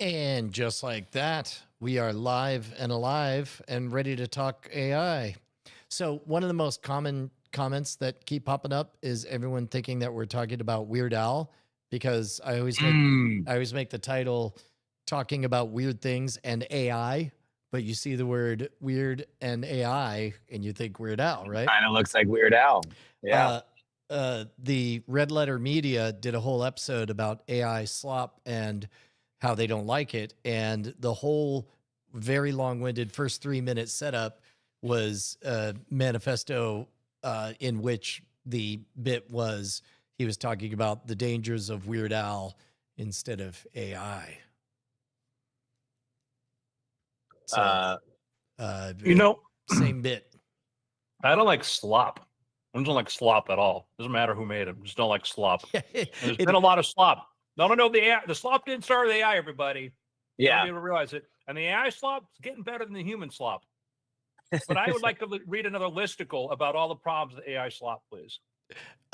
And just like that, we are live and alive and ready to talk AI. So, one of the most common comments that keep popping up is everyone thinking that we're talking about Weird Al because I always make the title talking about weird things and AI, but you see the word weird and AI and you think Weird Al, right? Kind of looks like Weird Al. Yeah. The Red Letter Media did a whole episode about AI slop and how they don't like it. And the whole very long winded first 3 minute setup was a manifesto in which the bit was he was talking about the dangers of Weird Al instead of AI. So, same bit. I don't like slop. I don't like slop at all. Doesn't matter who made it. Just don't like slop. There's been a lot of slop. No, the slop didn't start with AI, everybody. Yeah. Be able to realize it. And the AI slop is getting better than the human slop. But I would like to read another listicle about all the problems with AI slop, please.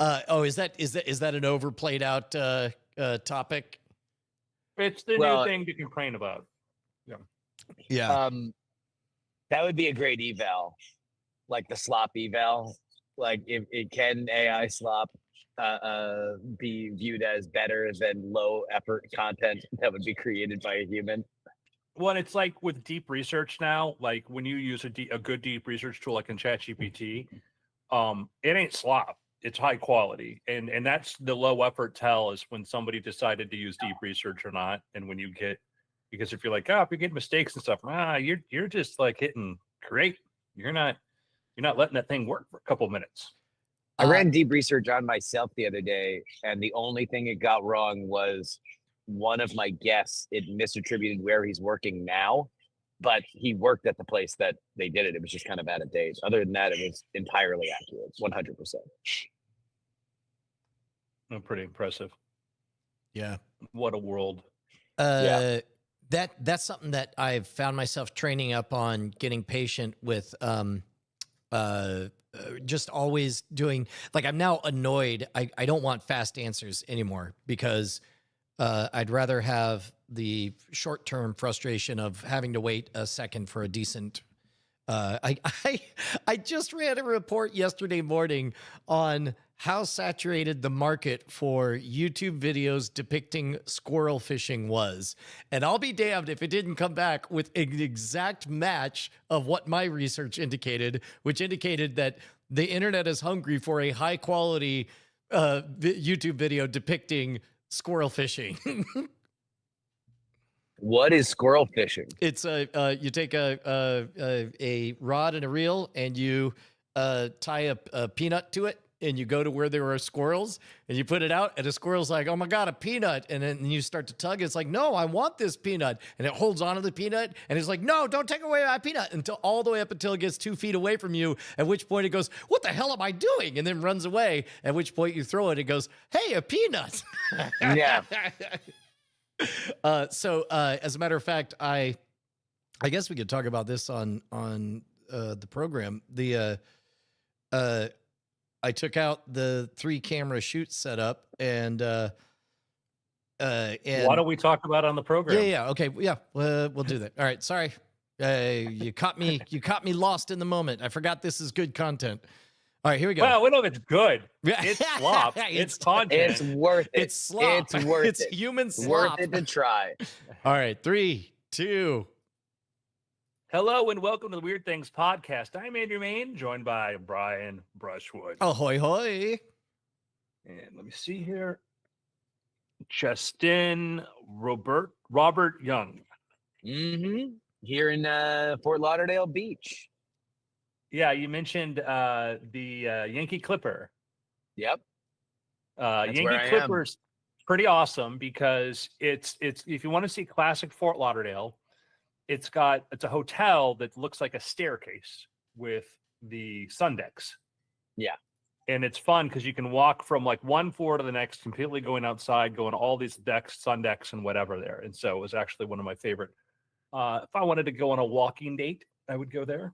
Is that an overplayed out topic? It's the new thing to complain about. Yeah. That would be a great eval, like the slop eval. Like if it can AI slop be viewed as better than low effort content that would be created by a human. Well, it's like with deep research now, like when you use a good deep research tool like in ChatGPT, it ain't slop. It's high quality. And that's the low effort tell is when somebody decided to use deep research or not. And when you get, because if you're like, if you get mistakes and stuff, you're just like hitting great. You're not letting that thing work for a couple minutes. I ran deep research on myself the other day, and the only thing it got wrong was one of my guests. It misattributed where he's working now, but he worked at the place that they did it. It was just kind of out of date. Other than that, it was entirely accurate, 100%. Pretty impressive. Yeah. What a world. Yeah. That's something that I've found myself training up on, getting patient with just always doing. Like, I'm now annoyed. I don't want fast answers anymore because I'd rather have the short-term frustration of having to wait a second for a decent. I just ran a report yesterday morning on how saturated the market for YouTube videos depicting squirrel fishing was. And I'll be damned if it didn't come back with an exact match of what my research indicated, which indicated that the internet is hungry for a high quality YouTube video depicting squirrel fishing. What is squirrel fishing? It's you take a rod and a reel and you tie a peanut to it and you go to where there are squirrels and you put it out and the squirrel's like, oh my God, a peanut. And then you start to tug. It's like, no, I want this peanut. And it holds onto the peanut and it's like, no, don't take away my peanut until all the way up until it gets 2 feet away from you. At which point it goes, what the hell am I doing? And then runs away. At which point you throw it. It goes, hey, a peanut. Yeah. So as a matter of fact, I guess we could talk about this on the program. I took out the 3-camera shoot setup and why don't we talk about it on the program? Yeah. Okay. Yeah. We'll do that. All right. Sorry. You caught me lost in the moment. I forgot this is good content. All right, here we go. Well, we know if it's good. It's slop. It's content. It's worth it. It's slop. It's worth it. It's human slop. Worth it to try. All right, 3, 2. Hello and welcome to the Weird Things podcast. I'm Andrew Main, joined by Brian Brushwood. Ahoy, hoy. And let me see here. Justin Robert Young. Mm-hmm. Here in Fort Lauderdale Beach. Yeah, you mentioned the Yankee Clipper. Yep. Yankee Clipper's pretty awesome because it's if you want to see classic Fort Lauderdale, it's a hotel that looks like a staircase with the sun decks. Yeah. And it's fun because you can walk from like one floor to the next, completely going outside, going all these decks, sun decks, and whatever there. And so it was actually one of my favorite. If I wanted to go on a walking date, I would go there.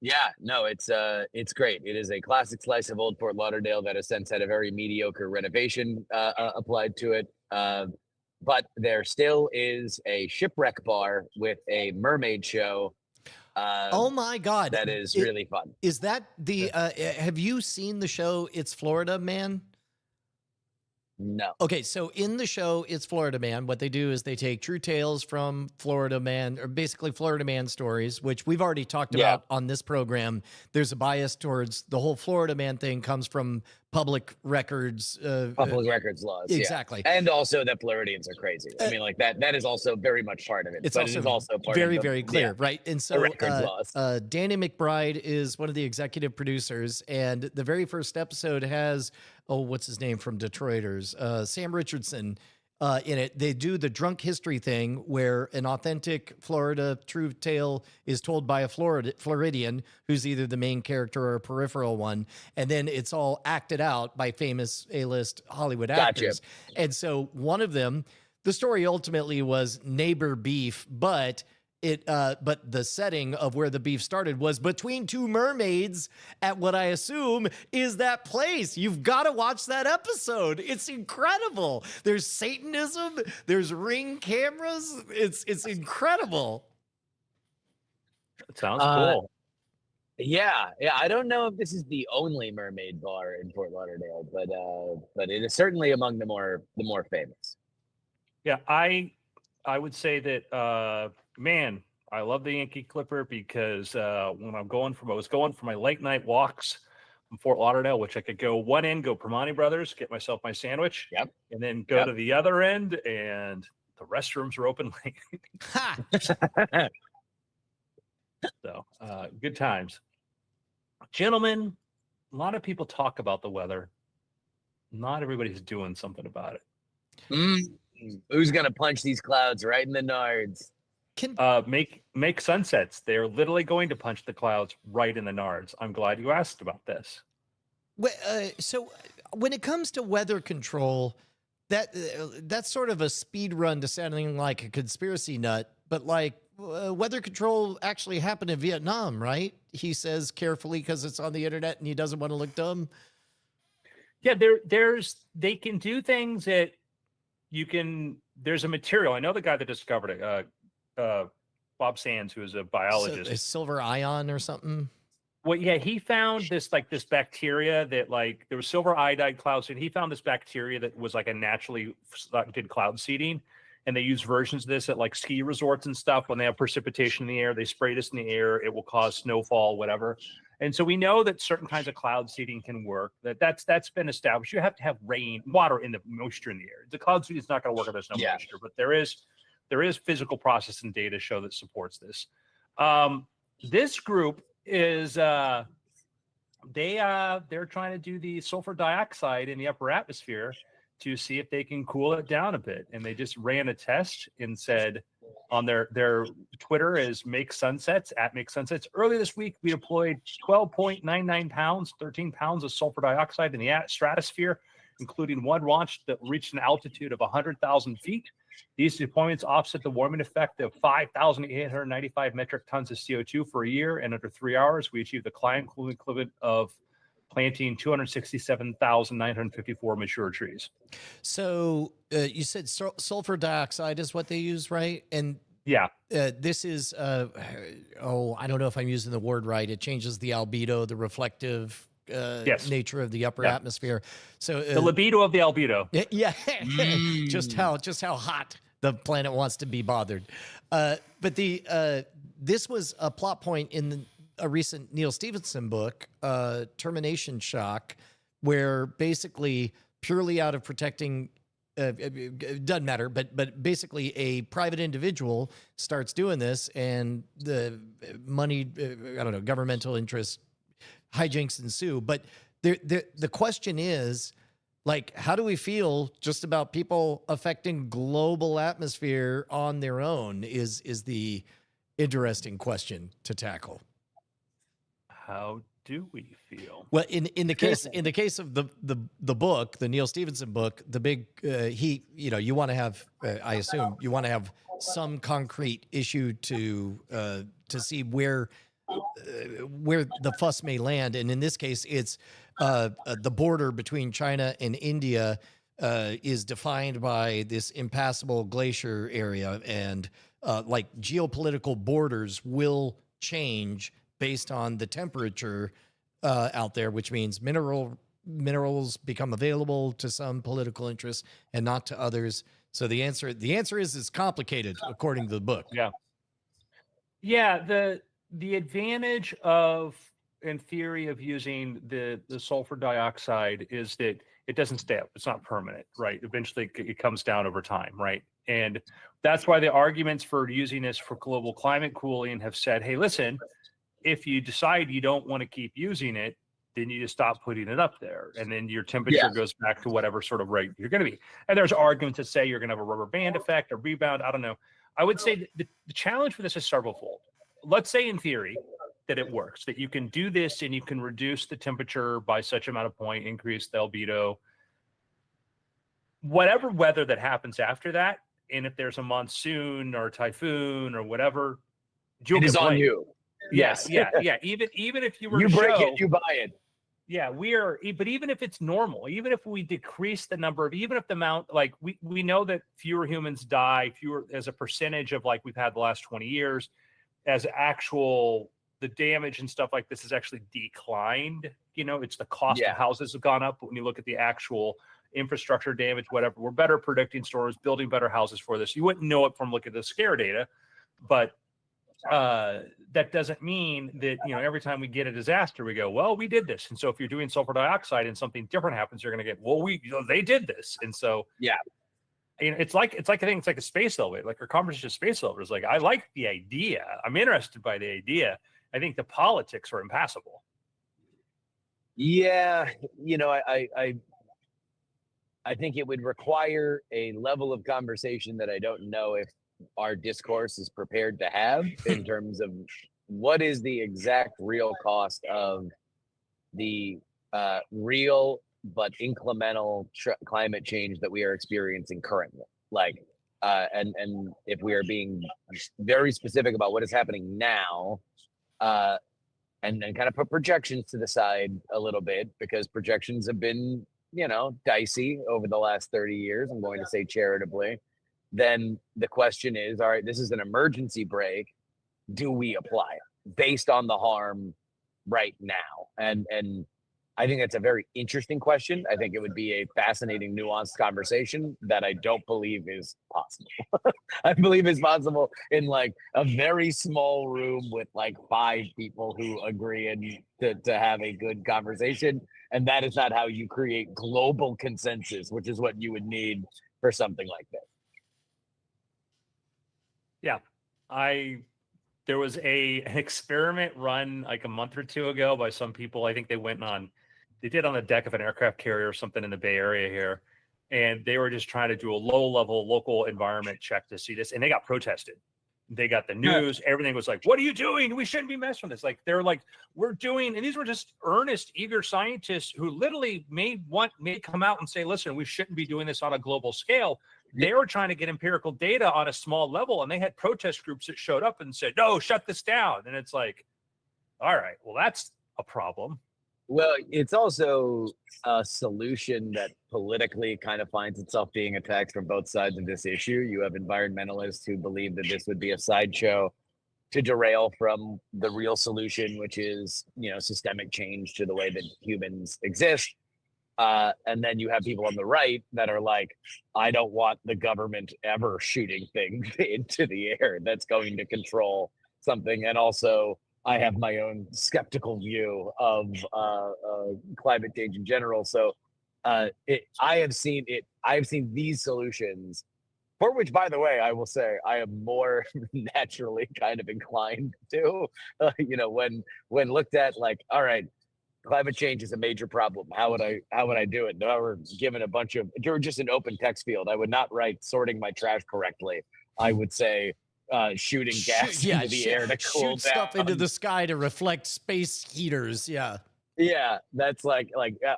Yeah, no, it's great. It is a classic slice of old Fort Lauderdale that has since had a very mediocre renovation applied to it. but there still is a shipwreck bar with a mermaid show. Oh my God. That is It- really fun. Is that the, have you seen the show It's Florida Man? No. Okay, so in the show It's Florida Man, what they do is they take true tales from Florida Man, or basically Florida Man stories, which we've already talked Yeah. about on this program. There's a bias towards the whole Florida Man thing comes from public records. Public records laws. exactly. Yeah. And also that Floridians are crazy. I Uh, mean, like that is also very much part of it. It's but also, it is also part very, of the, very clear, yeah, right? And the so records laws. Danny McBride is one of the executive producers, and the very first episode has, oh, what's his name from Detroiters? Sam Richardson in it. They do the drunk history thing where an authentic Florida true tale is told by a Floridian who's either the main character or a peripheral one. And then it's all acted out by famous A-list Hollywood Gotcha. actors. And so one of them, the story ultimately was neighbor beef, but the setting of where the beef started was between two mermaids at what I assume is that place. You've got to watch that episode. It's incredible. There's Satanism. There's Ring cameras. It's incredible. It sounds Uh, cool. Yeah. I don't know if this is the only mermaid bar in Fort Lauderdale, but it is certainly among the more famous. Yeah, I would say that man, I love the Yankee Clipper because when I was going for my late night walks from Fort Lauderdale, which I could go one end, go Primanti Brothers, get myself my sandwich, Yep. and then go Yep. to the other end, and the restrooms are open late. Ha! So good times. Gentlemen, a lot of people talk about the weather. Not everybody's doing something about it. Who's gonna punch these clouds right in the nards? Can Make sunsets. They're literally going to punch the clouds right in the nards. I'm glad you asked about this. so when it comes to weather control, that's sort of a speed run to sounding like a conspiracy nut, but like weather control actually happened in Vietnam, right? He says carefully because it's on the internet and he doesn't want to look dumb. Yeah, they can do things that you can. There's a material. I know the guy that discovered it, Bob Sands, who is a biologist. A silver ion or something. Well, yeah, he found this bacteria that there was silver iodide cloud seeding. He found this bacteria that was like a naturally did cloud seeding, and they use versions of this at like ski resorts and stuff. When they have precipitation in the air, they spray this in the air. It will cause snowfall, whatever. And so we know that certain kinds of cloud seeding can work. That's been established. You have to have rain, water in the moisture in the air. The cloud seeding is not going to work if there's no moisture, but there is physical process and data show that supports this. This group is they're trying to do the sulfur dioxide in the upper atmosphere to see if they can cool it down a bit. And they just ran a test and said on their Twitter is Make Sunsets, at Make Sunsets. Earlier this week, we deployed 12.99 pounds, 13 pounds of sulfur dioxide in the stratosphere, including one launch that reached an altitude of 100,000 feet. These deployments offset the warming effect of 5,895 metric tons of CO2 for a year, and under 3 hours, we achieved the climate equivalent of planting 267,954 mature trees. So you said sulfur dioxide is what they use, right? And yeah, this is I don't know if I'm using the word right. It changes the albedo, the reflective nature of the upper atmosphere. So the libido of the albedo. Yeah, just how hot the planet wants to be bothered. But this was a plot point in a recent Neil Stephenson book, Termination Shock, where basically purely out of protecting. It doesn't matter, but basically a private individual starts doing this, and the money, governmental interest hijinks ensue. But the question is, like, how do we feel just about people affecting global atmosphere on their own is the interesting question to tackle. How do we feel? Well, in the case of the book, the Neil Stephenson book, the big you want to have I assume you want to have some concrete issue to see where the fuss may land, and in this case, it's the border between China and India. is defined by this impassable glacier area, and like geopolitical borders will change based on the temperature out there, which means minerals become available to some political interests and not to others. So the answer is it's complicated according to the book. Yeah, the advantage of, in theory, of using the sulfur dioxide is that it doesn't stay up. It's not permanent, right? Eventually it comes down over time, right? And that's why the arguments for using this for global climate cooling have said, hey, listen, if you decide you don't want to keep using it, then you just stop putting it up there. And then your temperature goes back to whatever sort of rate you're going to be. And there's arguments that say you're going to have a rubber band effect, a rebound. I don't know. I would say the challenge for this is severalfold. Let's say in theory that it works, that you can do this and you can reduce the temperature by such amount of point, increase the albedo. Whatever weather that happens after that, and if there's a monsoon or a typhoon or whatever, it is on you. Yes. Yeah. Even if you were you to break show, it, you buy it. Yeah, but even if it's normal, even if we decrease the number of, even if the amount, like we know that fewer humans die, fewer as a percentage of like we've had the last 20 years, as actual, the damage and stuff like this has actually declined. You know, it's the cost of houses have gone up. But when you look at the actual infrastructure damage, whatever, we're better predicting storms, building better houses for this. You wouldn't know it from looking at the scare data, but that doesn't mean that, you know, every time we get a disaster, we go, well, we did this. And so if you're doing sulfur dioxide and something different happens, you're going to get, well, they did this. And so, you know, it's like, I think it's like a space elevator, like our conversation of space elevators. Like, I like the idea. I'm interested by the idea. I think the politics are impassable. Yeah. You know, I think it would require a level of conversation that I don't know if our discourse is prepared to have in terms of what is the exact real cost of the real but incremental climate change that we are experiencing currently. Like, and if we are being very specific about what is happening now, and then kind of put projections to the side a little bit, because projections have been, you know, dicey over the last 30 years, I'm going to say charitably. Then the question is, all right, this is an emergency brake. Do we apply it based on the harm right now? And I think that's a very interesting question. I think it would be a fascinating, nuanced conversation that I don't believe is possible. I believe it's possible in like a very small room with like 5 people who agree and to have a good conversation. And that is not how you create global consensus, which is what you would need for something like this. Yeah, there was an experiment run like a month or 2 ago by some people. I think they did on the deck of an aircraft carrier or something in the Bay Area here. And they were just trying to do a low-level local environment check to see this. And they got protested. They got the news. Everything was like, what are you doing? We shouldn't be messing with this. Like, they're like, we're doing, and these were just earnest, eager scientists who literally may come out and say, listen, we shouldn't be doing this on a global scale. They were trying to get empirical data on a small level, and they had protest groups that showed up and said, no, shut this down. And it's like, all right, well, that's a problem. Well, it's also a solution that politically kind of finds itself being attacked from both sides of this issue. You have environmentalists who believe that this would be a sideshow to derail from the real solution, which is, you know, systemic change to the way that humans exist. And then you have people on the right that are like, I don't want the government ever shooting things into the air that's going to control something. And also, I have my own skeptical view of climate change in general. So I have seen these solutions, for which, by the way, I will say I am more naturally kind of inclined to, you know, when looked at like, all right, climate change is a major problem. How would I do it? If I were given just an open text field, I would not write sorting my trash correctly. I would say shooting gas into the air to cool down. Shoot stuff into the sky to reflect space heaters. Yeah. Yeah, that's like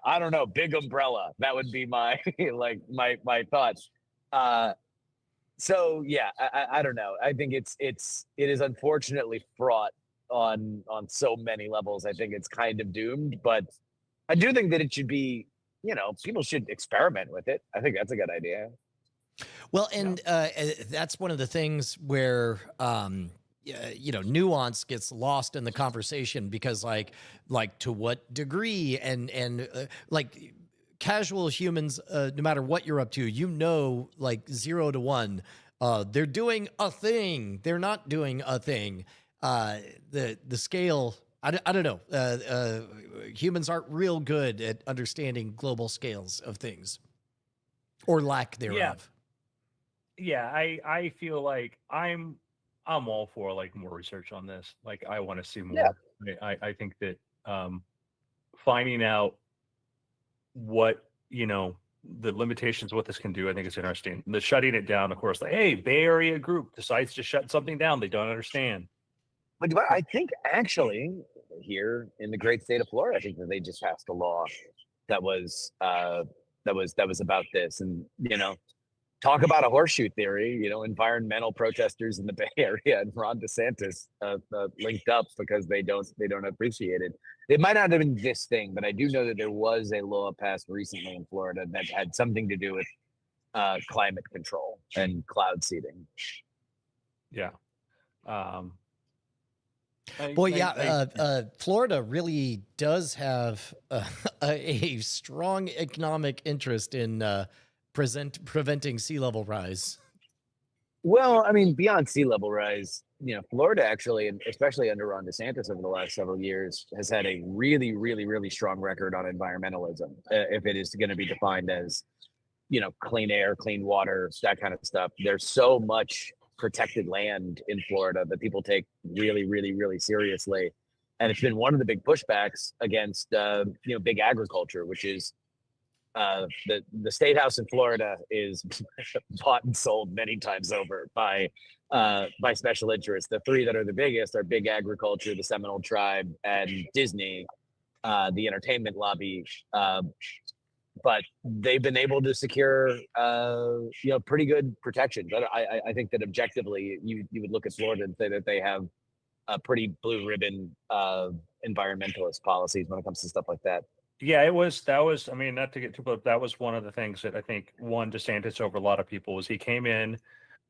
I don't know, big umbrella. That would be my my thoughts. So yeah, I don't know. I think it is unfortunately fraught on so many levels. I think it's kind of doomed, but I do think that it should be people should experiment with it. I think that's a good idea. Well, and that's one of the things where nuance gets lost in the conversation because like to what degree and like casual humans, no matter what you're up to, like 0 to 1, they're doing a thing, they're not doing a thing. The scale, I don't know. Humans aren't real good at understanding global scales of things or lack thereof. Yeah, I feel like I'm all for like more research on this. Like I want to see more. I think that finding out what the limitations of what this can do, I think it's interesting. The shutting it down, of course, like, hey, Bay Area group decides to shut something down they don't understand. But I think actually here in the great state of Florida, I think that they just passed a law that was about this, and talk about a horseshoe theory. Environmental protesters in the Bay Area and Ron DeSantis linked up because they don't appreciate it. It might not have been this thing, but I do know that there was a law passed recently in Florida that had something to do with climate control and cloud seeding. Yeah. Florida really does have a strong economic interest in preventing sea level rise. Well, I mean, beyond sea level rise, Florida actually, and especially under Ron DeSantis over the last several years, has had a really, really, really strong record on environmentalism. If it is going to be defined as, clean air, clean water, that kind of stuff, there's so much protected land in Florida that people take really, really, really seriously. And it's been one of the big pushbacks against, big agriculture, which is the state house in Florida is bought and sold many times over by special interests. The three that are the biggest are big agriculture, the Seminole tribe, and Disney, the entertainment lobby. But they've been able to secure, pretty good protections. I think that objectively, you would look at Florida and say that they have a pretty blue ribbon environmentalist policies when it comes to stuff like that. Yeah, that was, I mean, not to get too, but that was one of the things that I think won DeSantis over a lot of people was he came in,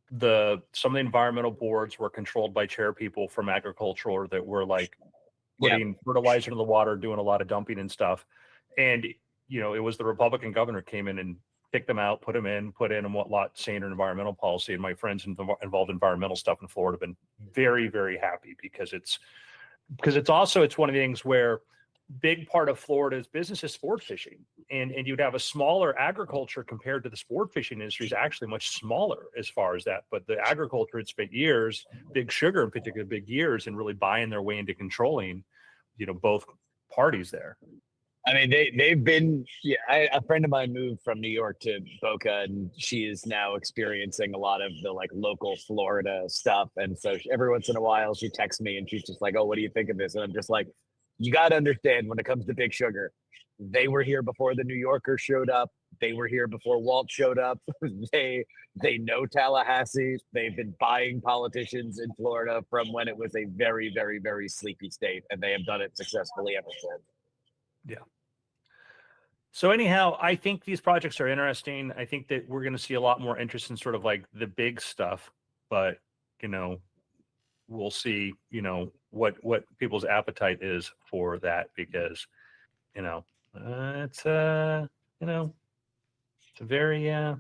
some of the environmental boards were controlled by chair people from agriculture that were like putting fertilizer in the water, doing a lot of dumping and stuff. And, it was the Republican governor came in and kicked them out, put in and whatnot, saner environmental policy. And my friends involved in environmental stuff in Florida have been very, very happy because it's one of the things where big part of Florida's business is sport fishing, and you'd have a smaller agriculture compared to the sport fishing industry is actually much smaller as far as that. But the agriculture had spent years, Big Sugar in particular, big years, and really buying their way into controlling, both parties there. I mean, they've been. Yeah, a friend of mine moved from New York to Boca, and she is now experiencing a lot of the local Florida stuff. And so every once in a while, she texts me and she's just like, "Oh, what do you think of this?" And I'm just like, you got to understand when it comes to Big Sugar, they were here before the New Yorker showed up. They were here before Walt showed up. They know Tallahassee. They've been buying politicians in Florida from when it was a very, very, very sleepy state, and they have done it successfully ever since. Yeah. So anyhow, I think these projects are interesting. I think that we're going to see a lot more interest in sort of like the big stuff, but we'll see, what people's appetite is for that, because, it's a very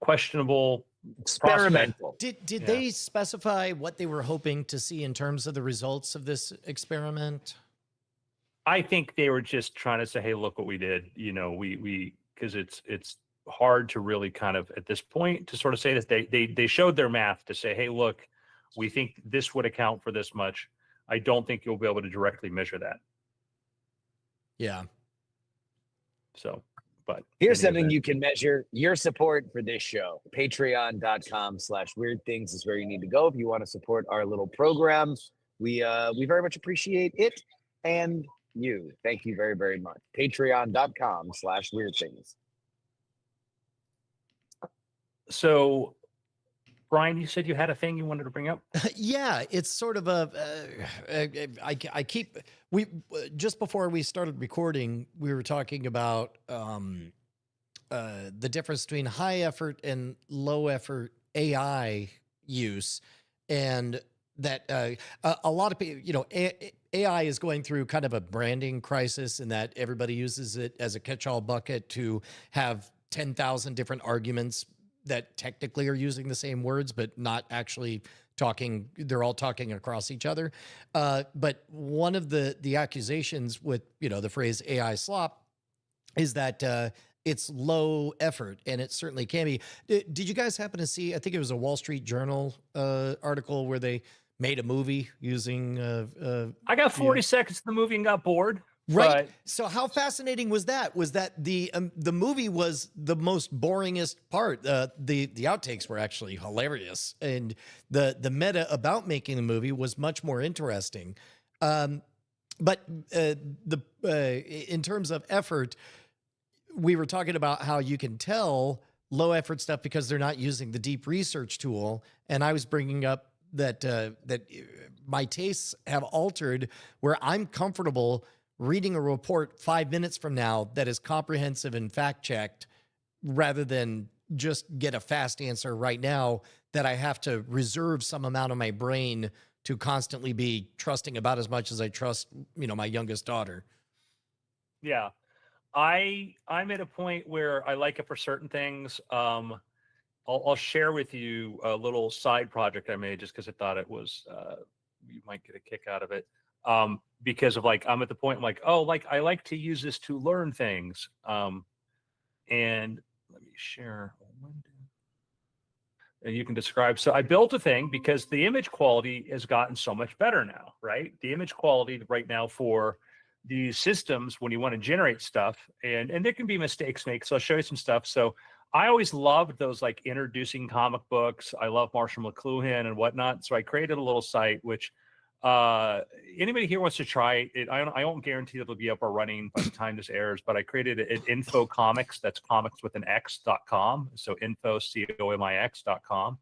questionable experimental. Did they specify what they were hoping to see in terms of the results of this experiment? I think they were just trying to say, hey, look what we did. We because it's hard to really kind of at this point to sort of say that they showed their math to say, hey, look, we think this would account for this much. I don't think you'll be able to directly measure that. Yeah. So, but here's something you can measure: your support for this show. Patreon.com/weirdthings is where you need to go if you want to support our little program. We very much appreciate it. And you. Thank you very, very much. Patreon.com/weirdthings. So Brian, you said you had a thing you wanted to bring up. Yeah, it's sort of I keep we just before we started recording, we were talking about the difference between high effort and low effort AI use, and that a lot of people, AI is going through kind of a branding crisis in that everybody uses it as a catch-all bucket to have 10,000 different arguments that technically are using the same words, but not actually talking. They're all talking across each other. But one of the accusations with, the phrase AI slop is that it's low effort, and it certainly can be. Did you guys happen to see, I think it was a Wall Street Journal article where they made a movie using I got 40 seconds of the movie and got bored. right. But So how fascinating was that? Was that the movie was the most boringest part? The outtakes were actually hilarious, and the meta about making the movie was much more interesting. But in terms of effort, we were talking about how you can tell low effort stuff because they're not using the deep research tool, and I was bringing up that my tastes have altered, where I'm comfortable reading a report 5 minutes from now that is comprehensive and fact checked, rather than just get a fast answer right now that I have to reserve some amount of my brain to constantly be trusting about as much as I trust, my youngest daughter. yeah, I'm at a point where I like it for certain things. I'll share with you a little side project I made just because I thought it was you might get a kick out of it. Because of I'm at the point I like to use this to learn things. And let me share a window. And you can describe. So I built a thing because the image quality has gotten so much better now, right? The image quality right now for these systems when you want to generate stuff, and there can be mistakes made. So I'll show you some stuff. So I always loved those introducing comic books. I love Marshall McLuhan and whatnot. So I created a little site, which anybody here wants to try it. I won't guarantee it'll be up or running by the time this airs, but I created it at Info Comics. That's comics with an X.com. So info, COMIX.com.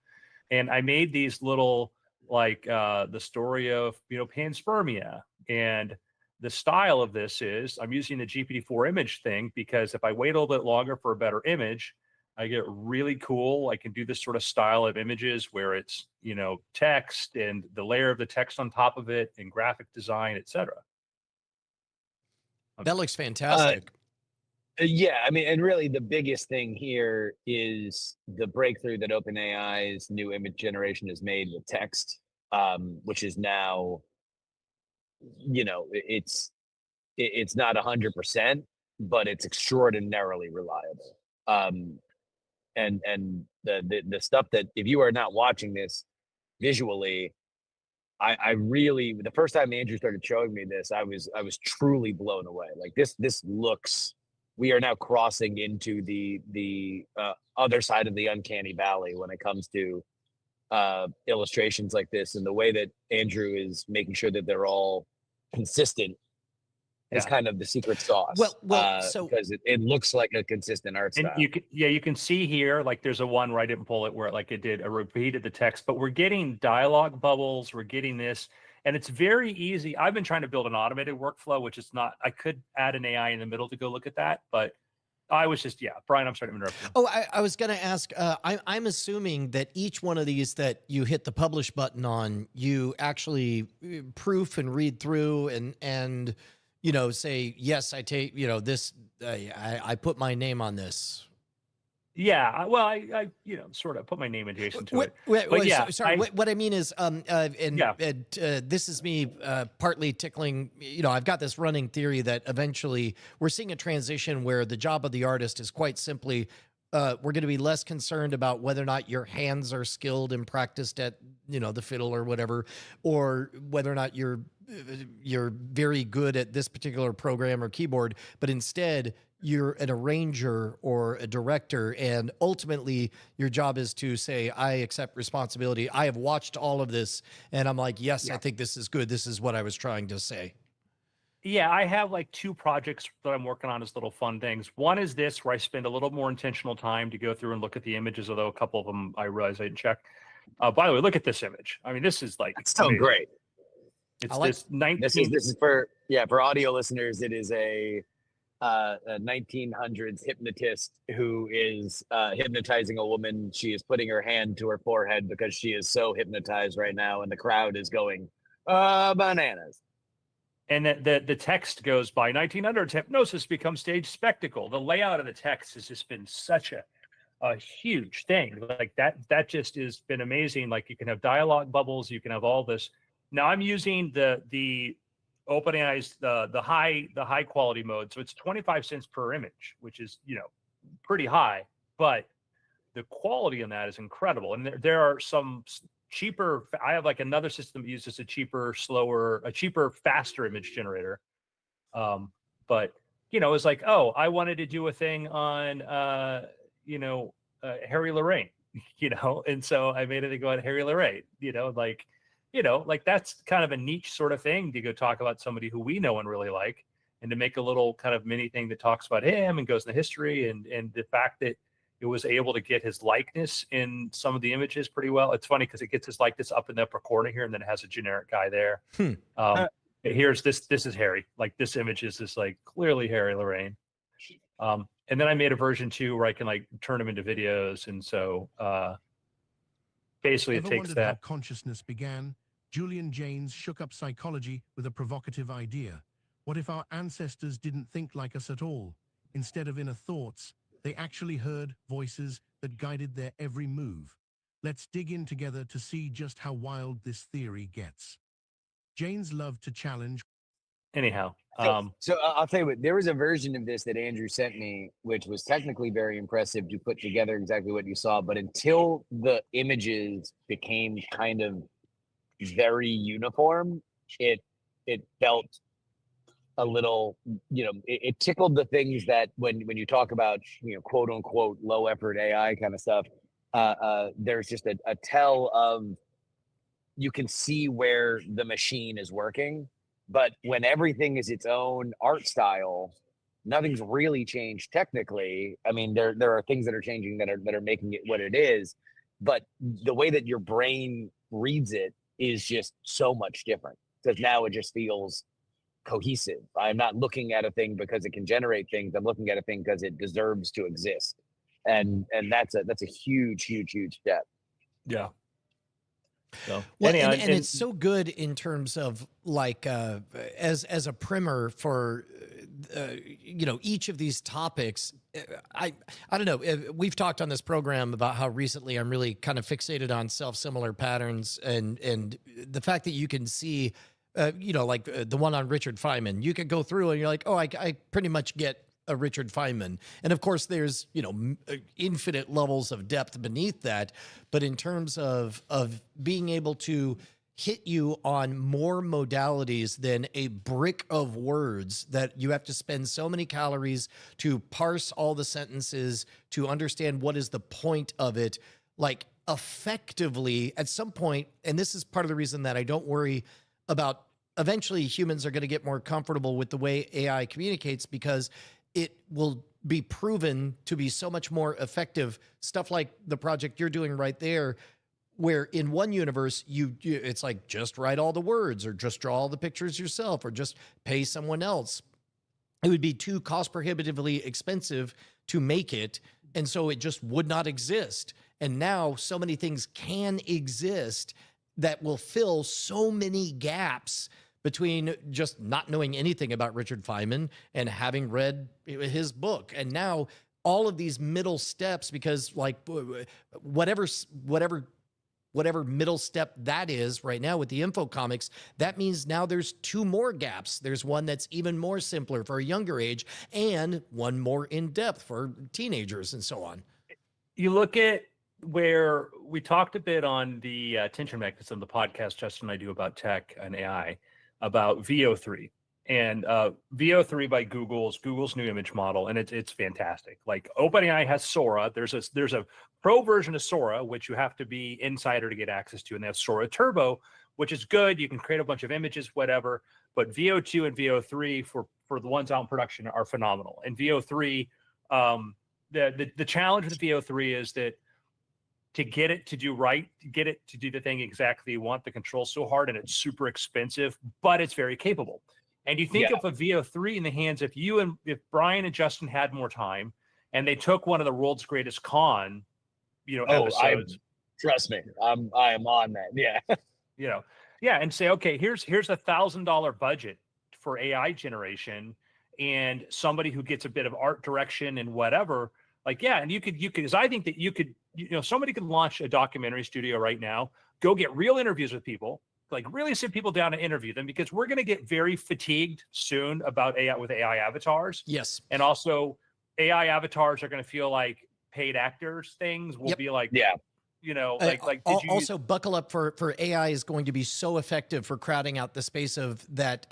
And I made these little the story of, panspermia. And the style of this is I'm using the GPT-4 image thing because if I wait a little bit longer for a better image, I get really cool. I can do this sort of style of images where it's, text and the layer of the text on top of it and graphic design, etc. That looks fantastic. Yeah, I mean, and really the biggest thing here is the breakthrough that OpenAI's new image generation has made with text, which is now, it's not 100%, but it's extraordinarily reliable. And the stuff that, if you are not watching this visually, I really, the first time Andrew started showing me this, I was truly blown away. This looks, we are now crossing into the other side of the uncanny valley when it comes to illustrations like this, and the way that Andrew is making sure that they're all consistent is kind of the secret sauce. Well, so because it looks like a consistent art style. And you can see here, there's a one where I didn't pull it where it repeated the text, but we're getting dialogue bubbles. We're getting this, and it's very easy. I've been trying to build an automated workflow, which is not, I could add an AI in the middle to go look at that, but I was just, Brian, I'm sorry to interrupt you. Oh, I was going to ask, I'm assuming that each one of these that you hit the publish button on, you actually proof and read through and say, yes, I take, this, I put my name on this. Yeah, well, I sort of put my name adjacent to it. Sorry. What I mean is, this is me partly tickling. I've got this running theory that eventually we're seeing a transition where the job of the artist is quite simply, we're going to be less concerned about whether or not your hands are skilled and practiced at, the fiddle or whatever, or whether or not you're very good at this particular program or keyboard, but instead you're an arranger or a director, and ultimately your job is to say, I accept responsibility. I have watched all of this and I'm like, yes, I think this is good. This is what I was trying to say. Yeah, I have two projects that I'm working on as little fun things. One is this, where I spend a little more intentional time to go through and look at the images, although a couple of them I realize I didn't check. By the way, look at this image. I mean, this is like It's so amazing. great. It's like- this 19. This is for audio listeners. It is a 1900s hypnotist who is hypnotizing a woman. She is putting her hand to her forehead because she is so hypnotized right now, and the crowd is going bananas. And the text goes, by 1900s, hypnosis becomes stage spectacle. The layout of the text has just been such a huge thing. Like that just has been amazing. Like you can have dialogue bubbles, you can have all this. Now I'm using the OpenAI's the high quality mode, so it's 25 cents per image, which is pretty high, but the quality in that is incredible. And there are some cheaper. I have like another system that uses a cheaper, faster image generator. But it's like, oh, I wanted to do a thing on Harry Lorraine, and so I made it to go on Harry Lorraine, like that's kind of a niche sort of thing to go talk about somebody who we know and really like, and to make a little kind of mini thing that talks about him and goes into history and the fact that it was able to get his likeness in some of the images pretty well. It's funny because it gets his likeness up in the upper corner here, and then it has a generic guy there. Here's this is Harry. Like this image is just like clearly Harry Lorraine. And then I made a version 2 where I can like turn them into videos. And so basically it takes that. How consciousness began? Julian Jaynes shook up psychology with a provocative idea. What if our ancestors didn't think like us at all? Instead of inner thoughts, they actually heard voices that guided their every move. Let's dig in together to see just how wild this theory gets. Jaynes loved to challenge. Anyhow, So I'll tell you what, there was a version of this that Andrew sent me, which was technically very impressive to put together exactly what you saw. But until the images became kind of very uniform, it felt a little, it tickled the things that when you talk about, quote unquote, low effort AI kind of stuff, there's just a tell of, you can see where the machine is working. But when everything is its own art style, nothing's really changed technically. I mean, there are things that are changing that are making it what it is, but the way that your brain reads it is just so much different, because now it just feels cohesive. I'm not looking at a thing because it can generate things. I'm looking at a thing because it deserves to exist, and that's a huge step. yeah. So, Well, anyhow, and it's so good in terms of like as a primer for each of these topics. I don't know. We've talked on this program about how recently I'm really kind of fixated on self-similar patterns, and the fact that you can see, like the one on Richard Feynman. You could go through and you're like, oh, I pretty much get a Richard Feynman. And of course there's, infinite levels of depth beneath that. But in terms of being able to hit you on more modalities than a brick of words, that you have to spend so many calories to parse all the sentences, to understand what is the point of it, like effectively at some point. And this is part of the reason that I don't worry about, eventually humans are going to get more comfortable with the way AI communicates, because it will be proven to be so much more effective. Stuff like the project you're doing right there, where in one universe, it's like just write all the words, or just draw all the pictures yourself, or just pay someone else. It would be too cost prohibitively expensive to make it. And so it just would not exist. And now so many things can exist that will fill so many gaps between just not knowing anything about Richard Feynman and having read his book. And now all of these middle steps, because like whatever middle step that is right now with the infocomics, that means now there's 2 more gaps. There's one that's even more simpler for a younger age, and one more in depth for teenagers and so on. You look at where we talked a bit on the attention mechanism, the podcast Justin and I do about tech and AI, about VO3, and VO3 by Google's new image model, and it's fantastic. Like OpenAI has Sora. There's a pro version of Sora, which you have to be insider to get access to, and they have Sora Turbo, which is good. You can create a bunch of images, whatever. But VO2 and VO3 for the ones out in production are phenomenal. And VO3, the challenge with VO3 is that to get it to do right, to get it to do the thing exactly you want. The control's so hard and it's super expensive, but it's very capable. And you think Yeah. of a VO3 in the hands, if Brian and Justin had more time and they took one of the world's greatest con, episodes, Trust me, I am on that. Yeah. and say, okay, here's $1,000 budget for AI generation and somebody who gets a bit of art direction and whatever. Like, yeah, and you could, because I think that you could, somebody could launch a documentary studio right now, go get real interviews with people, like really sit people down and interview them, because we're going to get very fatigued soon about AI with AI avatars. Yes. And also AI avatars are going to feel like paid actors. Things will be like, Yeah. Also buckle up for AI is going to be so effective for crowding out the space of that,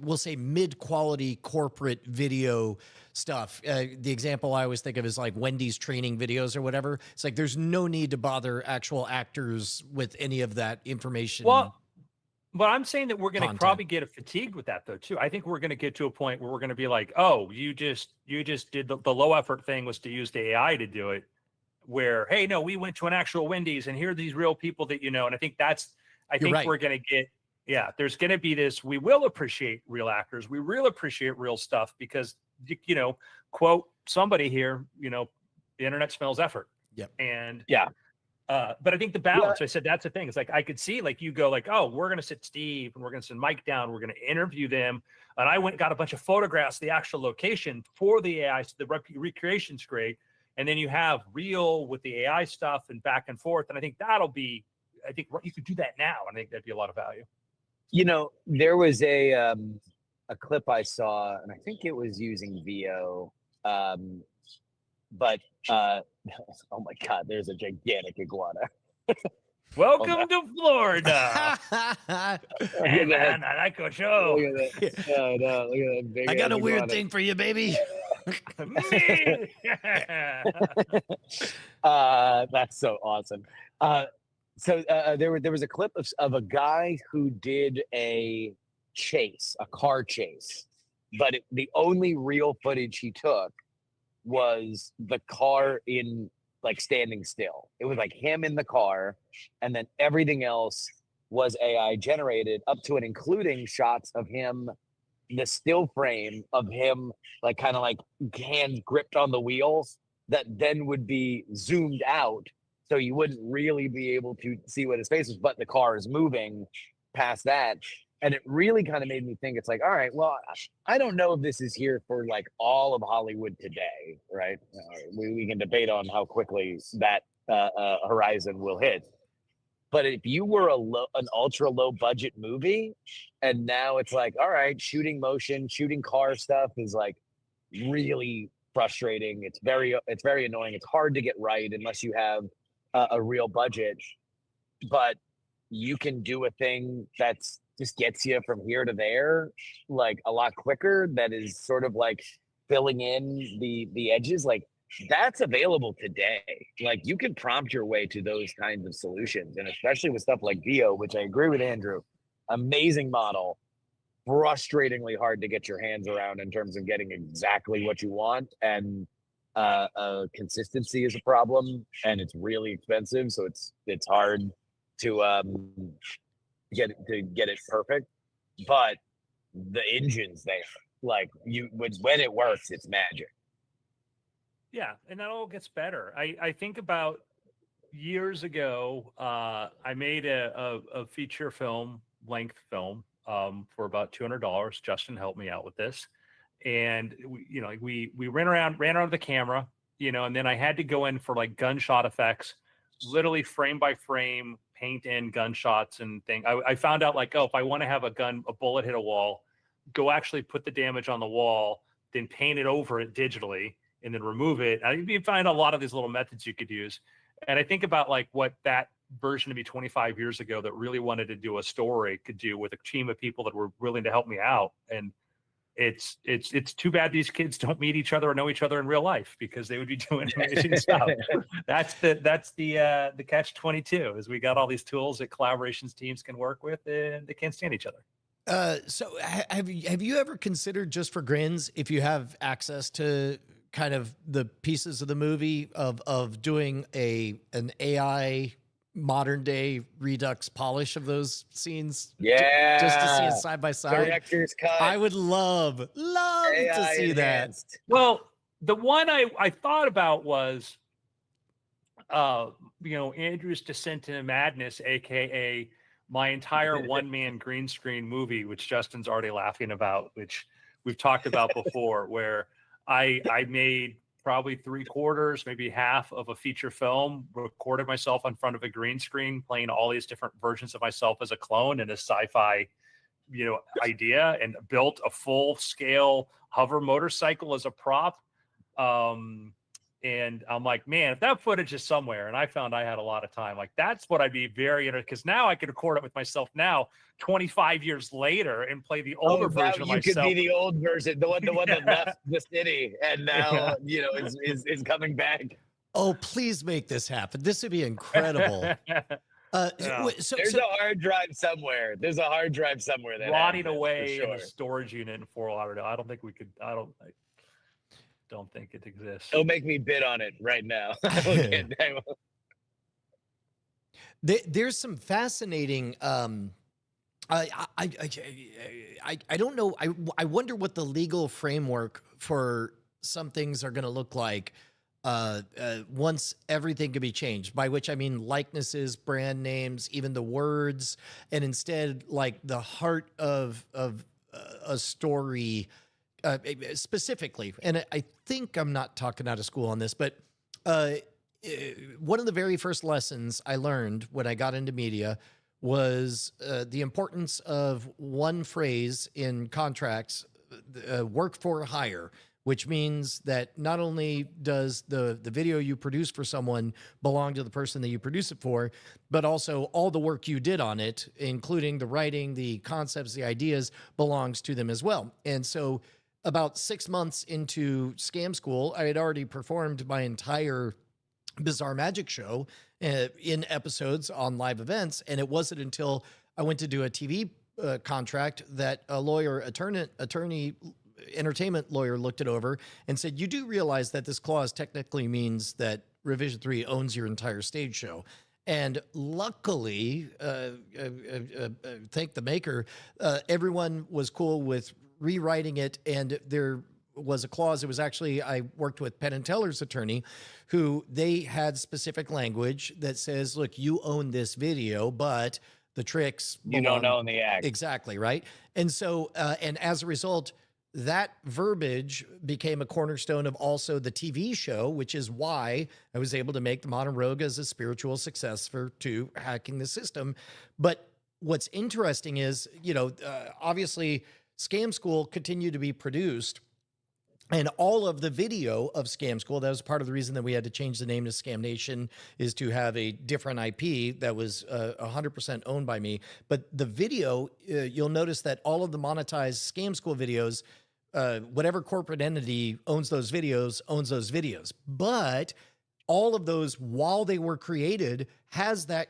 we'll say mid-quality corporate video stuff. The example I always think of is like Wendy's training videos or whatever. It's like, there's no need to bother actual actors with any of that information. Well, but I'm saying that we're going to Content. probably get fatigued with that though, too. I think we're going to get to a point where we're going to be like, oh, you just did the low effort thing was to use the AI to do it. Where, hey, no, we went to an actual Wendy's and here are these real people that and I think right. we're going to get, there's going to be this, we will appreciate real actors, we will appreciate real stuff because, quote somebody here, the internet smells effort. Yep. And Yeah. But I think the balance, I said, that's the thing. It's like, I could see like you go like, oh, we're going to sit Steve and we're going to send Mike down. We're going to interview them. And I went and got a bunch of photographs of the actual location for the AI. So the recreation's great. And then you have real with the AI stuff and back and forth. And I think you could do that now. I think that'd be a lot of value. There was a clip I saw, and I think it was using VO. But oh my God, there's a gigantic iguana. Welcome to Florida. Hey, man, I like your show. Look at that. No, look at that big I got a weird iguana. thing for you, baby. That's so awesome. So there was a clip of a guy who did a car chase, but the only real footage he took was the car in like standing still. It was like him in the car, and then everything else was AI generated, up to and including shots of him, the still frame of him, like kind of like hands gripped on the wheels, that then would be zoomed out, so you wouldn't really be able to see what his face was, but the car is moving past that. And it really kind of made me think, it's like, all right, well, I don't know if this is here for like all of Hollywood today, right? We can debate on how quickly that horizon will hit. But if you were an ultra low budget movie, and now it's like, all right, shooting car stuff is like really frustrating. It's very annoying. It's hard to get right unless you have a real budget. But you can do a thing that's just gets you from here to there like a lot quicker, that is sort of like filling in the edges. Like, that's available today. Like, you can prompt your way to those kinds of solutions, and especially with stuff like VO, which I agree with Andrew, amazing model, frustratingly hard to get your hands around in terms of getting exactly what you want. And consistency is a problem, and it's really expensive, so it's hard to get it perfect. But the engine's there. Like, when it works, it's magic. Yeah, and that all gets better. I think about years ago, I made a feature length film for about $200. Justin helped me out with this, and we ran around the camera, and then I had to go in for like gunshot effects, literally frame by frame, paint in gunshots and thing. I found out like, if I want to have a bullet hit a wall, go actually put the damage on the wall, then paint it over it digitally, and then remove it. You find a lot of these little methods you could use. And I think about like what that version of me 25 years ago that really wanted to do a story could do with a team of people that were willing to help me out. And it's too bad these kids don't meet each other or know each other in real life, because they would be doing amazing stuff. That's the catch 22, is we got all these tools that collaborations teams can work with, and they can't stand each other. So have you ever considered, just for grins, if you have access to kind of the pieces of the movie of doing an AI modern day redux polish of those scenes. Just to see it Yeah. side by side. Director's cut. I would love to AI see that. enhanced. Well, the one I thought about was, Andrew's Descent into Madness, aka my entire one-man green screen movie, which Justin's already laughing about, which we've talked about before, where I made probably 3/4, maybe half of a feature film, recorded myself in front of a green screen, playing all these different versions of myself as a clone in a sci-fi, idea, and built a full-scale hover motorcycle as a prop. And I'm like, man, if that footage is somewhere, and I found I had a lot of time, like that's what I'd be very interested, because now I could record it with myself now, 25 years later, and play the older version of you myself. could be the old version, the one Yeah. that left the city and now is coming back. Oh, please make this happen. This would be incredible. Yeah. There's a hard drive somewhere. There's a hard drive somewhere that Rotting has this, for away in sure. a storage unit in Fort Lauderdale. I don't think we could. I don't think it exists. Don't make me bid on it right now. There's some fascinating. I don't know. I wonder what the legal framework for some things are going to look like once everything can be changed. By which I mean likenesses, brand names, even the words, and instead like the heart of a story. Specifically, and I think I'm not talking out of school on this, but one of the very first lessons I learned when I got into media was the importance of one phrase in contracts, work for hire, which means that not only does the video you produce for someone belong to the person that you produce it for, but also all the work you did on it, including the writing, the concepts, the ideas, belongs to them as well. And so about 6 months into Scam School, I had already performed my entire Bizarre Magic show in episodes on live events. And it wasn't until I went to do a TV contract that a entertainment lawyer looked it over and said, you do realize that this clause technically means that Revision 3 owns your entire stage show. And luckily, thank the maker, everyone was cool with rewriting it, and there was a clause. It was actually, I worked with Penn and Teller's attorney, who they had specific language that says, look, you own this video, but the tricks You don't own the act. Exactly, right? And so, and as a result, that verbiage became a cornerstone of also the TV show, which is why I was able to make The Modern Rogue as a spiritual successor to Hacking the System. But what's interesting is, obviously, Scam School continued to be produced, and all of the video of Scam School, that was part of the reason that we had to change the name to Scam Nation, is to have a different IP that was 100% owned by me. But the video, you'll notice that all of the monetized Scam School videos, whatever corporate entity owns those videos. But all of those, while they were created, has that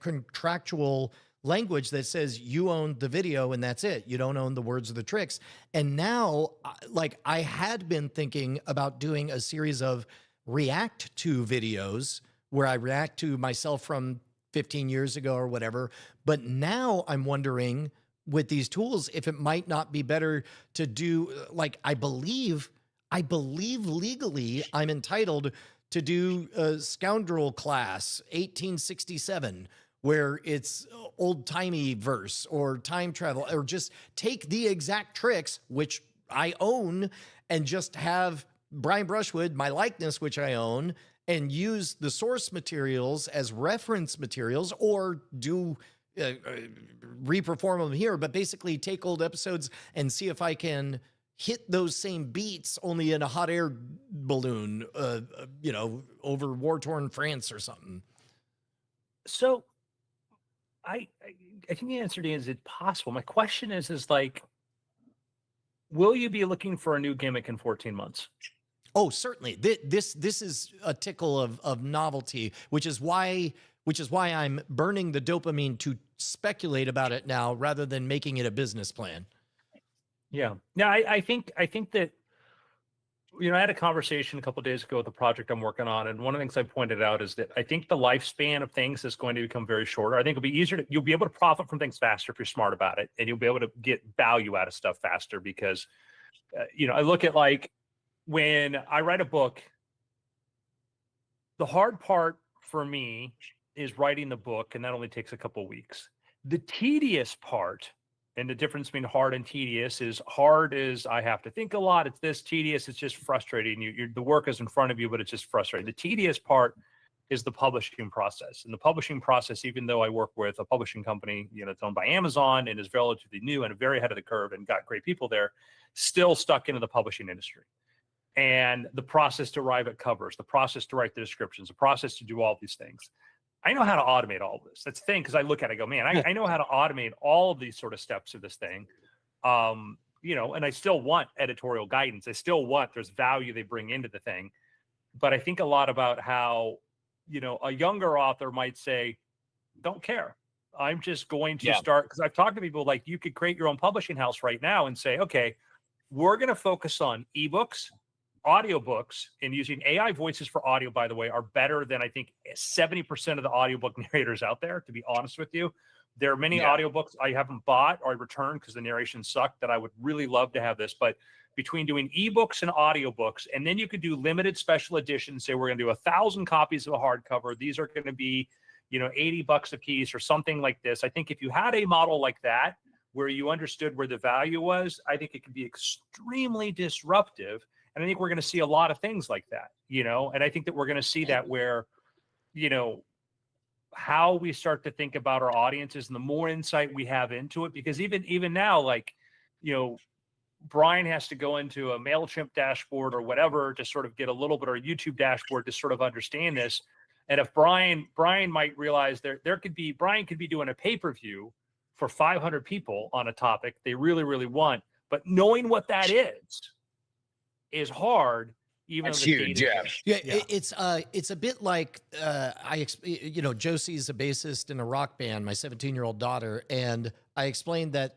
contractual language that says you own the video and that's it. You don't own the words or the tricks. And now, like, I had been thinking about doing a series of react to videos where I react to myself from 15 years ago or whatever. But now I'm wondering with these tools, if it might not be better to do, like, I believe legally I'm entitled to do a Scoundrel Class 1867, where it's old-timey verse or time travel, or just take the exact tricks, which I own, and just have Brian Brushwood, my likeness, which I own, and use the source materials as reference materials, or do reperform them here, but basically take old episodes and see if I can hit those same beats, only in a hot air balloon, over war-torn France or something. So I think the answer to is it's possible. My question is like, will you be looking for a new gimmick in 14 months? Oh, certainly. This is a tickle of novelty, which is why I'm burning the dopamine to speculate about it now rather than making it a business plan. Yeah. No, I think that You know, I had a conversation a couple of days ago with the project I'm working on, and one of the things I pointed out is that I think the lifespan of things is going to become very shorter. I think it'll be easier to, you'll be able to profit from things faster if you're smart about it, and you'll be able to get value out of stuff faster because, you know, I look at like when I write a book, the hard part for me is writing the book, and that only takes a couple of weeks. The tedious part, and the difference between hard and tedious is hard is I have to think a lot. It's this tedious. It's just frustrating. The work is in front of you, but it's just frustrating. The tedious part is the publishing process. And the publishing process, even though I work with a publishing company, you know, it's owned by Amazon and is relatively new and very ahead of the curve and got great people there, still stuck into the publishing industry. And the process to arrive at covers, the process to write the descriptions, the process to do all these things. I know how to automate all of this. That's the thing, because I look at it, I go, man, I know how to automate all of these sort of steps of this thing. You know, and I still want editorial guidance. I still want there's value they bring into the thing. But I think a lot about how, you know, a younger author might say, don't care. I'm just going to start, because I've talked to people like you could create your own publishing house right now and say, okay, we're going to focus on ebooks, audiobooks, and using AI voices for audio, by the way, are better than I think 70% of the audiobook narrators out there, to be honest with you. There are many audiobooks I haven't bought or I returned because the narration sucked that I would really love to have this. But between doing ebooks and audiobooks, and then you could do limited special editions, say we're going to do 1,000 copies of a hardcover. These are going to be, you know, $80 a piece or something like this. I think if you had a model like that, where you understood where the value was, I think it could be extremely disruptive. And I think we're going to see a lot of things like that, you know, and I think that we're going to see that where, you know, how we start to think about our audiences and the more insight we have into it, because even now, like, you know, Brian has to go into a MailChimp dashboard or whatever to sort of get a little bit, or a YouTube dashboard to sort of understand this. And if Brian might realize Brian could be doing a pay-per-view for 500 people on a topic they really, really want, but knowing what that is hard. Even That's though the huge, data yeah. It's a bit like you know, Josie's a bassist in a rock band, my 17-year-old daughter, and I explained that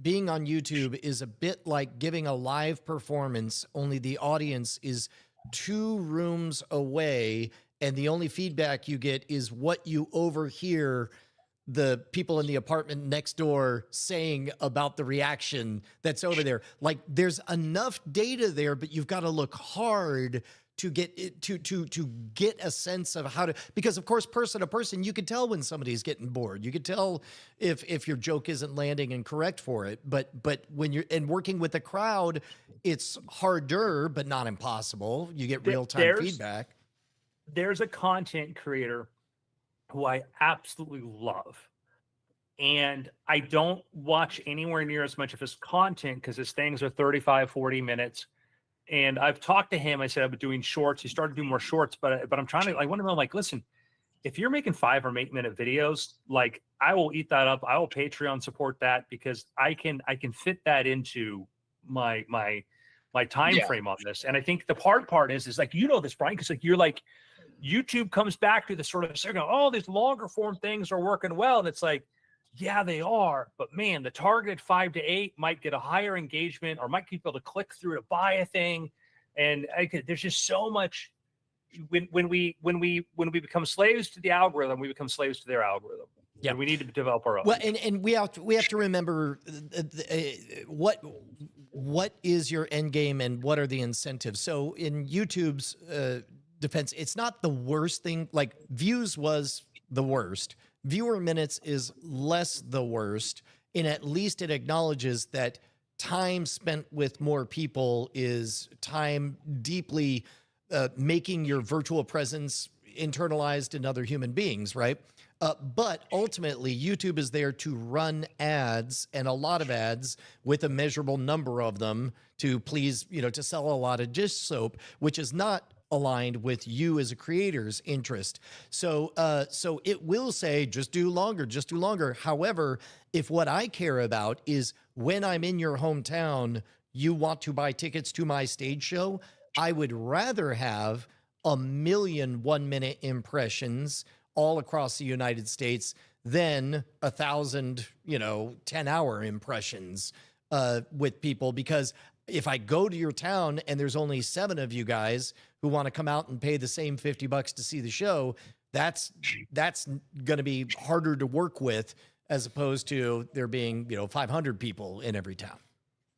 being on YouTube is a bit like giving a live performance, only the audience is 2 rooms away, and the only feedback you get is what you overhear the people in the apartment next door saying about the reaction that's over there. Like, there's enough data there, but you've got to look hard to get it, to get a sense of how to, because of course, person to person, you could tell when somebody's getting bored. You could tell if your joke isn't landing and correct for it. But when you're working with a crowd, it's harder, but not impossible. You get real-time feedback. There's a content creator who I absolutely love. And I don't watch anywhere near as much of his content because his things are 35, 40 minutes. And I've talked to him. I said, I've been doing shorts. He started doing more shorts, but I'm trying to, I want to know, like, listen, if you're making 5 or 8 minute videos, like, I will eat that up. I will Patreon support that because I can fit that into my time frame on this. And I think the hard part is like, you know this, Brian, because like, you're like, YouTube comes back to the sort of, oh, these longer form things are working well. And it's like, yeah, they are. But man, the targeted 5 to 8 might get a higher engagement or might get people to click through to buy a thing. And there's just so much when we become slaves to the algorithm, we become slaves to their algorithm. Yeah, we need to develop our own. Well, and we have to remember what is your end game and what are the incentives. So in YouTube's defense, it's not the worst thing. Like, views was the worst. Viewer minutes is less the worst, and at least it acknowledges that time spent with more people is time deeply making your virtual presence internalized in other human beings, right? But ultimately, YouTube is there to run ads, and a lot of ads with a measurable number of them to please, you know, to sell a lot of dish soap, which is not aligned with you as a creator's interest. So it will say, just do longer, just do longer. However, if what I care about is when I'm in your hometown, you want to buy tickets to my stage show, I would rather have 1 million 1-minute impressions all across the United States than 1,000, 10-hour impressions with people, because if I go to your town and there's only 7 of you guys who want to come out and pay the same $50 to see the show, that's going to be harder to work with as opposed to there being, 500 people in every town.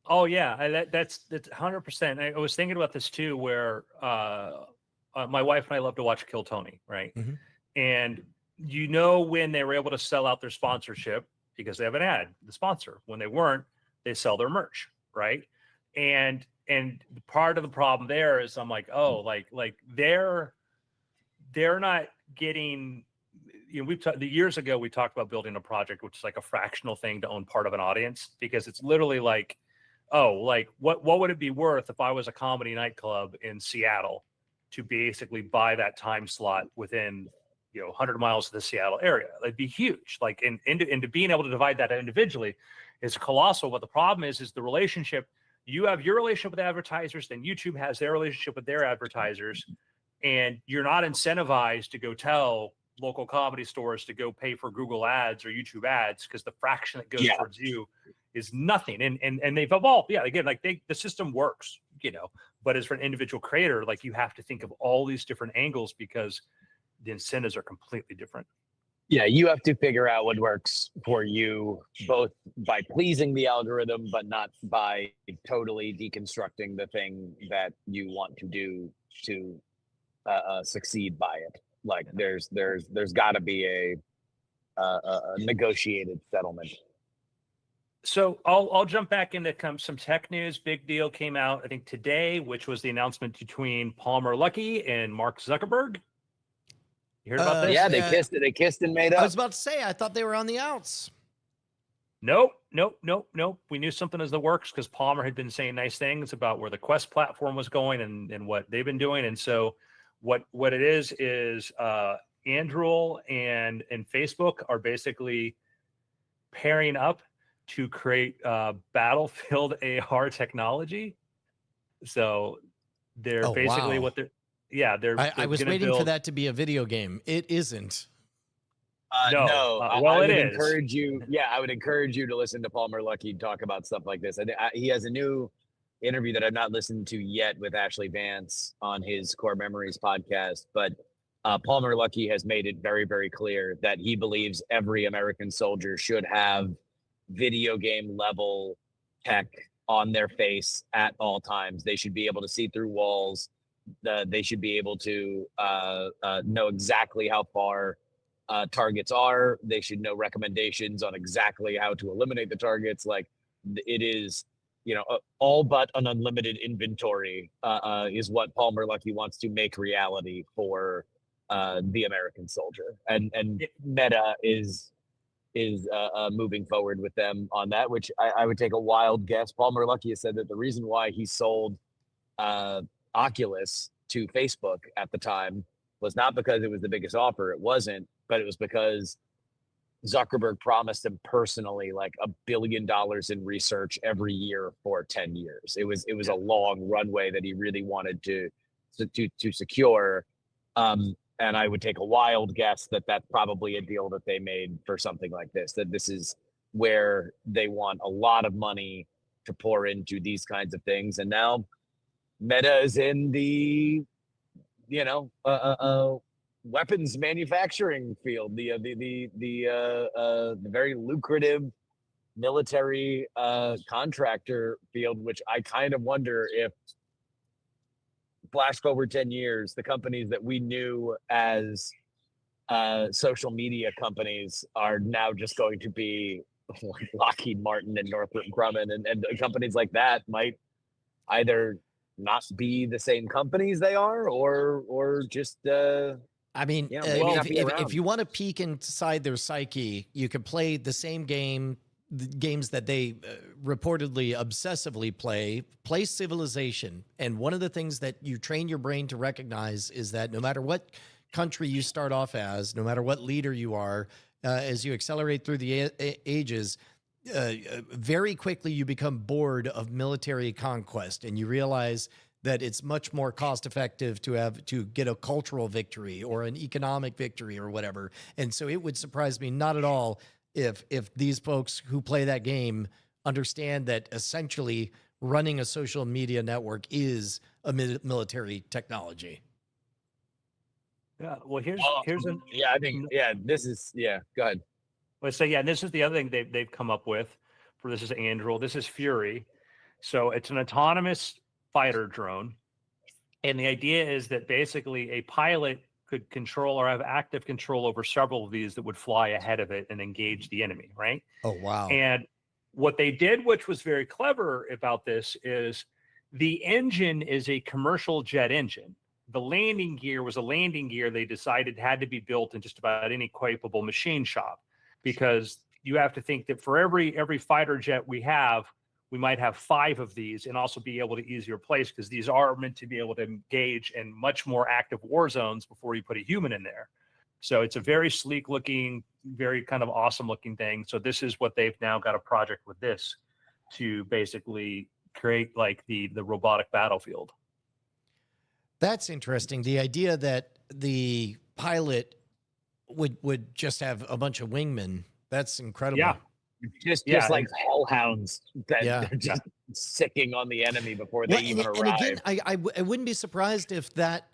Oh yeah, that's 100%. I was thinking about this too, where my wife and I love to watch Kill Tony, right? Mhm. And when they were able to sell out their sponsorship because they have an ad, the sponsor. When they weren't, they sell their merch, right? And part of the problem there is I'm like, oh, like they're not getting. The years ago we talked about building a project, which is like a fractional thing to own part of an audience, because it's literally like, oh, like what would it be worth if I was a comedy nightclub in Seattle to basically buy that time slot within 100 miles of the Seattle area? That'd be huge. Like, and to being able to divide that individually is colossal. But the problem is the relationship. You have your relationship with advertisers, then YouTube has their relationship with their advertisers, and you're not incentivized to go tell local comedy stores to go pay for Google ads or YouTube ads, because the fraction that goes towards you is nothing. And they've evolved. Yeah, again, like the system works, but as for an individual creator, like you have to think of all these different angles because the incentives are completely different. Yeah, you have to figure out what works for you, both by pleasing the algorithm, but not by totally deconstructing the thing that you want to do to succeed by it. Like there's got to be a negotiated settlement. So I'll jump back into some tech news. Big deal came out, I think today, which was the announcement between Palmer Luckey and Mark Zuckerberg. You heard about this? Yeah, they kissed and made up. I was about to say, I thought they were on the outs. Nope. We knew something was the works because Palmer had been saying nice things about where the Quest platform was going and what they've been doing. And so what it is Anduril and Facebook are basically pairing up to create Battlefield AR technology. So they're basically wow. what they're I was waiting for that to be a video game. It isn't. No. Well, I would it is. encourage you. Yeah, I would encourage you to listen to Palmer Luckey talk about stuff like this. He has a new interview that I've not listened to yet with Ashley Vance on his Core Memories podcast. But Palmer Luckey has made it very, very clear that he believes every American soldier should have video game level tech on their face at all times. They should be able to see through walls. They should be able to know exactly how far targets are. They should know recommendations on exactly how to eliminate the targets. Like it is, all but an unlimited inventory is what Palmer Luckey wants to make reality for the American soldier. And Meta is moving forward with them on that, which I would take a wild guess. Palmer Luckey has said that the reason why he sold Oculus to Facebook at the time was not because it was the biggest offer. It wasn't, but it was because Zuckerberg promised him personally like $1 billion in research every year for 10 years. It was a long runway that he really wanted to secure. And I would take a wild guess that that's probably a deal that they made for something like this, that this is where they want a lot of money to pour into these kinds of things. And now Meta is in the, weapons manufacturing field, the very lucrative military contractor field, which I kind of wonder if, flash forward 10 years, the companies that we knew as social media companies are now just going to be Lockheed Martin and Northrop Grumman, and companies like that might either not be the same companies they are, or just I mean, if you want to peek inside their psyche, you could play the same game, the games that they reportedly obsessively play Civilization. And one of the things that you train your brain to recognize is that no matter what country you start off as, no matter what leader you are, as you accelerate through the ages, very quickly you become bored of military conquest, and you realize that it's much more cost effective to get a cultural victory or an economic victory or whatever. And so it would surprise me not at all if these folks who play that game understand that essentially running a social media network is a military technology. Yeah. Well, here's Well, here's an yeah, I think this is go ahead. let's say, yeah, and this is the other thing they've come up with for this is Anduril. This is Fury. So it's an autonomous fighter drone. And the idea is that basically a pilot could control or have active control over several of these that would fly ahead of it and engage the enemy, right? Oh, wow. And what they did, which was very clever about this, is the engine is a commercial jet engine. The landing gear was a landing gear they decided had to be built in just about any capable machine shop, because you have to think that for every fighter jet we have, we might have 5 of these and also be able to easily replace, because these are meant to be able to engage in much more active war zones before you put a human in there. So it's a very sleek looking, very kind of awesome looking thing. So this is what they've now got a project with this to basically create like the robotic battlefield. That's interesting. The idea that the pilot would just have a bunch of wingmen. That's incredible. Yeah. Just Yeah, like hellhounds that Yeah. they're just sicking on the enemy before they even arrive. And again, I wouldn't be surprised if that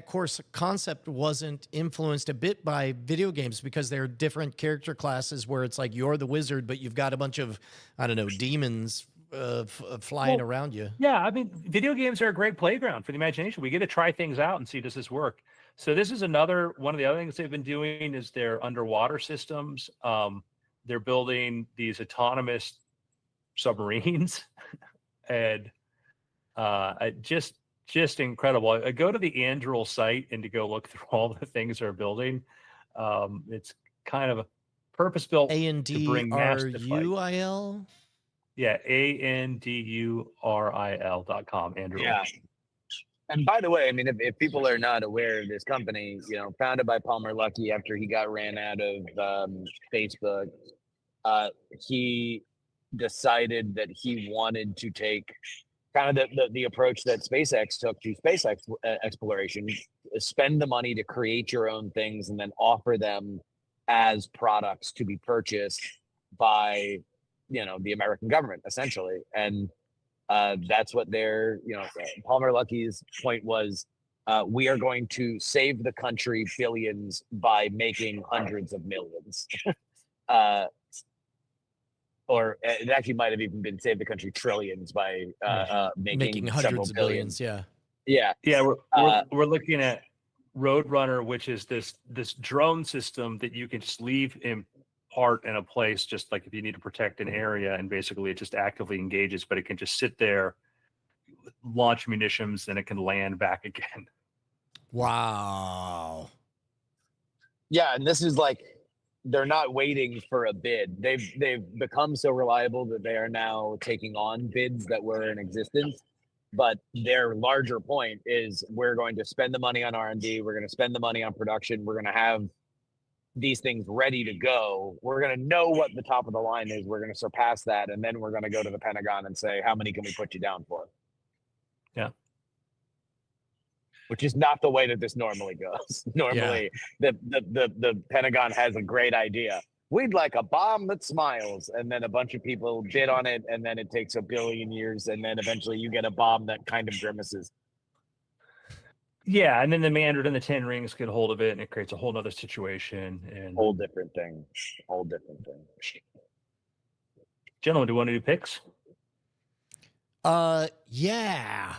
course concept wasn't influenced a bit by video games, because there are different character classes where it's like you're the wizard, but you've got a bunch of, I don't know, demons flying around you. Yeah, I mean, video games are a great playground for the imagination. We get to try things out and see, does this work? So this is another one of the other things they've been doing is their underwater systems. They're building these autonomous submarines, and just incredible. I go to the Anduril site and to go look through all the things they're building. It's kind of a purpose-built to bring mass to fight. ANDRUIL? Yeah, ANDURIL.com, Anduril. Yeah. And by the way, I mean, if people are not aware of this company, founded by Palmer Luckey after he got ran out of Facebook, he decided that he wanted to take kind of the approach that SpaceX took to space exploration, spend the money to create your own things and then offer them as products to be purchased by, the American government, essentially. And that's what Palmer Luckey's point was. We are going to save the country billions by making hundreds of millions. Or it actually might have even been save the country trillions by making hundreds of billions. billions. Yeah. We're looking at Roadrunner, which is this drone system that you can just leave in part in a place, just like if you need to protect an area, and basically it just actively engages, but it can just sit there, launch munitions, and it can land back again. Wow. Yeah, and this is like, they're not waiting for a bid. They've become so reliable that they are now taking on bids that were in existence. But their larger point is, we're going to spend the money on R&D. We're going to spend the money on production. We're going to have these things ready to go. We're going to know what the top of the line is. We're going to surpass that. And then we're going to go to the Pentagon and say, how many can we put you down for? Yeah. Which is not the way that this normally goes. Normally, the Pentagon has a great idea. We'd like a bomb that smiles, and then a bunch of people bid on it, and then it takes a billion years, and then eventually you get a bomb that kind of grimaces. Yeah, and then the Mandarin and the Ten Rings get hold of it, and it creates a whole nother situation. And Whole different thing. Gentlemen, do you want to do picks? Yeah.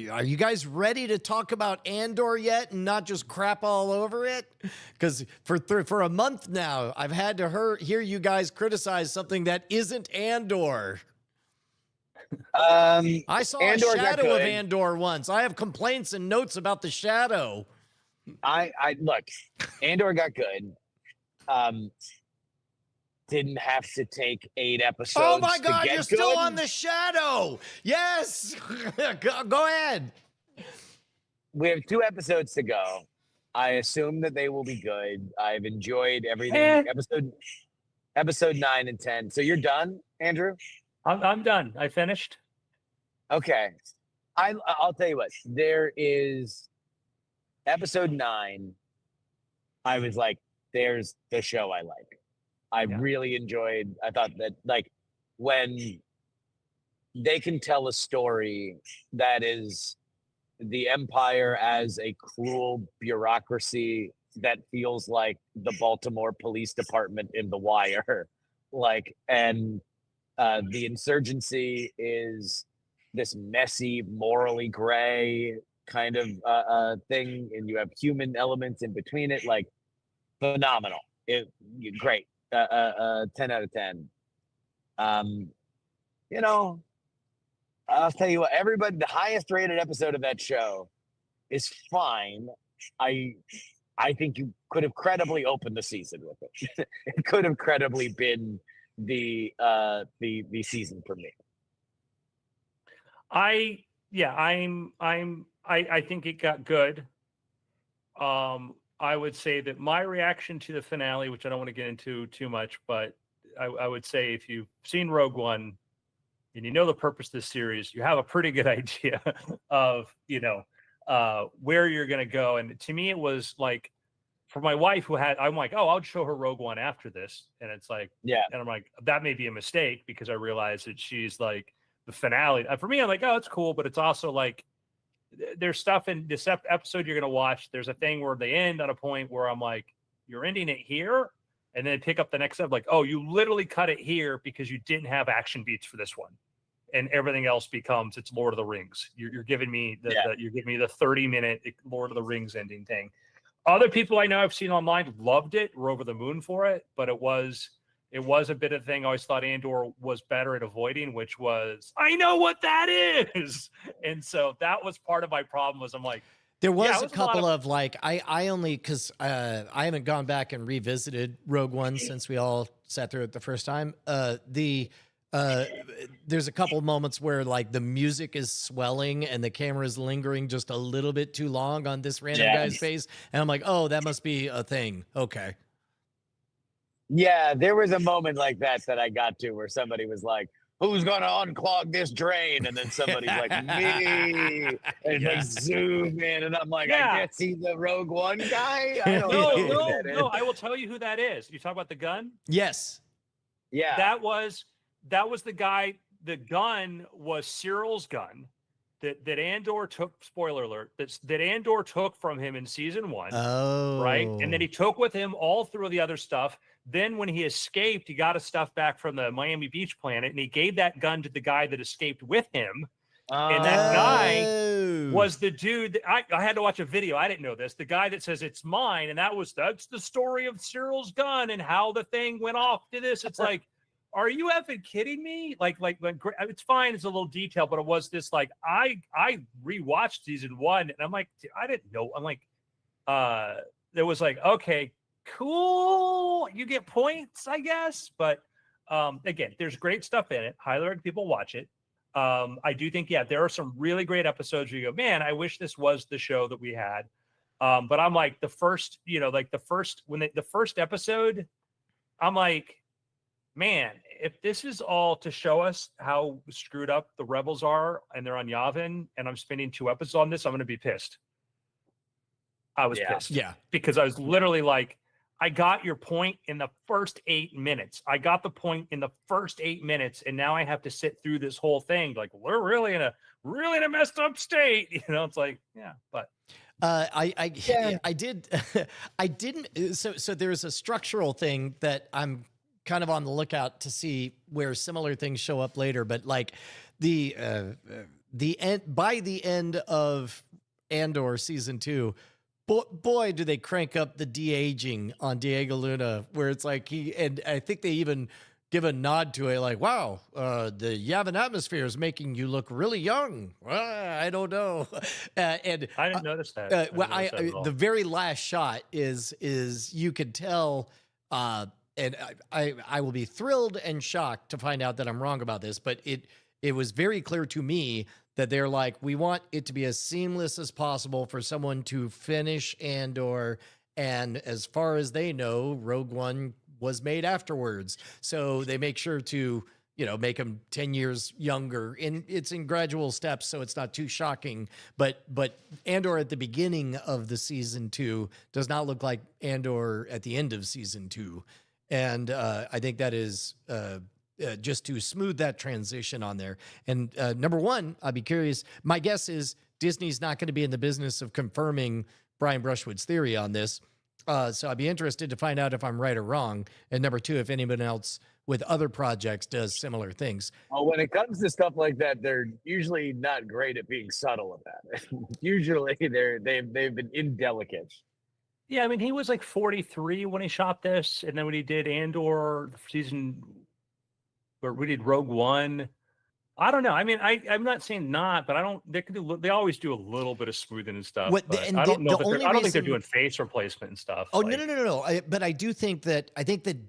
Are you guys ready to talk about Andor yet, and not just crap all over it? Because for a month now, I've had to hear you guys criticize something that isn't Andor. I saw Andor a got shadow of good. Andor once. I have complaints and notes about the shadow. I look, Andor got good. Didn't have to take 8 episodes. Oh my God, to get you're still good. on the shadow. Yes. Go ahead. We have 2 episodes to go. I assume that they will be good. I've enjoyed everything. Episode 9 and 10. So you're done, Andrew? I'm done. I finished. Okay. I'll tell you what. There is episode 9. I was like, there's the show I like. I Yeah. really enjoyed. I thought that like when they can tell a story that is the Empire as a cruel bureaucracy that feels like the Baltimore Police Department in The Wire, like, and the insurgency is this messy, morally gray kind of thing, and you have human elements in between it. Like, phenomenal. Great. 10 out of 10. You know, I'll tell you what, everybody, the highest rated episode of that show is fine. I think you could have credibly opened the season with it. It could have credibly been the season for me. I think it got good. I would say that my reaction to the finale, which I don't want to get into too much, but I would say if you've seen Rogue One and you know the purpose of this series, you have a pretty good idea of, where you're going to go. And to me, it was like, for my wife I'm like, oh, I'll show her Rogue One after this. And it's like, Yeah. And I'm like, that may be a mistake because I realized that she's like the finale. For me, I'm like, oh, it's cool. But it's also like, there's stuff in this episode you're going to watch. There's a thing where they end on a point where I'm like, you're ending it here. And then pick up the next step. Like, oh, you literally cut it here because you didn't have action beats for this one. And everything else becomes it's Lord of the Rings. You're giving me the 30-minute Lord of the Rings ending thing. Other people I know I've seen online loved it, were over the moon for it, but it was a bit of a thing I always thought Andor was better at avoiding, which was, I know what that is. And so that was part of my problem was I'm like, there was yeah, a couple of like, I only, because I haven't gone back and revisited Rogue One since we all sat through it the first time. There's a couple moments where like the music is swelling and the camera is lingering just a little bit too long on this random guy's face. And I'm like, oh, that must be a thing. Okay. Yeah, there was a moment like that I got to where somebody was like, who's going to unclog this drain? And then somebody's like, me. And they zoom in. And I'm like, I can't see the Rogue One guy. I don't know who that is. No, I will tell you who that is. You talk about the gun? Yes. Yeah. That was the guy. The gun was Cyril's gun that Andor took, spoiler alert, that Andor took from him in season 1. Oh. Right. And then he took with him all through the other stuff. Then when he escaped, he got his stuff back from the Miami Beach planet and he gave that gun to the guy that escaped with him. And that guy was the dude that I had to watch a video. I didn't know this. The guy that says it's mine. And that's the story of Cyril's gun and how the thing went off to this. It's like, are you effing kidding me? Like it's fine. It's a little detail, but it was this like, I rewatched season 1 and I'm like, I didn't know. I'm like, there was like, okay, cool. You get points, I guess. But again, there's great stuff in it. Highly recommend people watch it. I do think, there are some really great episodes where you go, man, I wish this was the show that we had. But I'm like the first episode, I'm like, man, if this is all to show us how screwed up the rebels are and they're on Yavin and I'm spending 2 episodes on this, I'm going to be pissed. I was pissed. Yeah. Because I was literally like, I got your point in the first 8 minutes. I got the point in the first 8 minutes. And now I have to sit through this whole thing. Like, we're really in a messed up state. It's like, yeah, but. I didn't. So there's a structural thing that I'm kind of on the lookout to see where similar things show up later. But like the end, by the end of Andor season 2, boy, do they crank up the de-aging on Diego Luna, where it's like and I think they even give a nod to it, like, wow, the Yavin atmosphere is making you look really young. I don't know. And I didn't notice that. The very last shot is you could tell, and I will be thrilled and shocked to find out that I'm wrong about this, but it was very clear to me that they're like, we want it to be as seamless as possible for someone to finish Andor, and as far as they know, Rogue One was made afterwards. So they make sure to, make him 10 years younger, and it's in gradual steps, so it's not too shocking. But Andor at the beginning of the season 2 does not look like Andor at the end of season 2. And I think that is just to smooth that transition on there. And number one, I'd be curious. My guess is Disney's not going to be in the business of confirming Brian Brushwood's theory on this. So I'd be interested to find out if I'm right or wrong. And number two, if anyone else with other projects does similar things. Well, when it comes to stuff like that, they're usually not great at being subtle about it. Usually, they've been indelicate. Yeah, I mean, he was like 43 when he shot this, and then when he did Andor the season where we did Rogue One. I don't know. I mean, I'm not saying not, but I don't. They can do. They always do a little bit of smoothing and stuff. What- But and I don't the know. That only I don't think they're reason- doing face replacement and stuff. Oh, like- no. But I do think that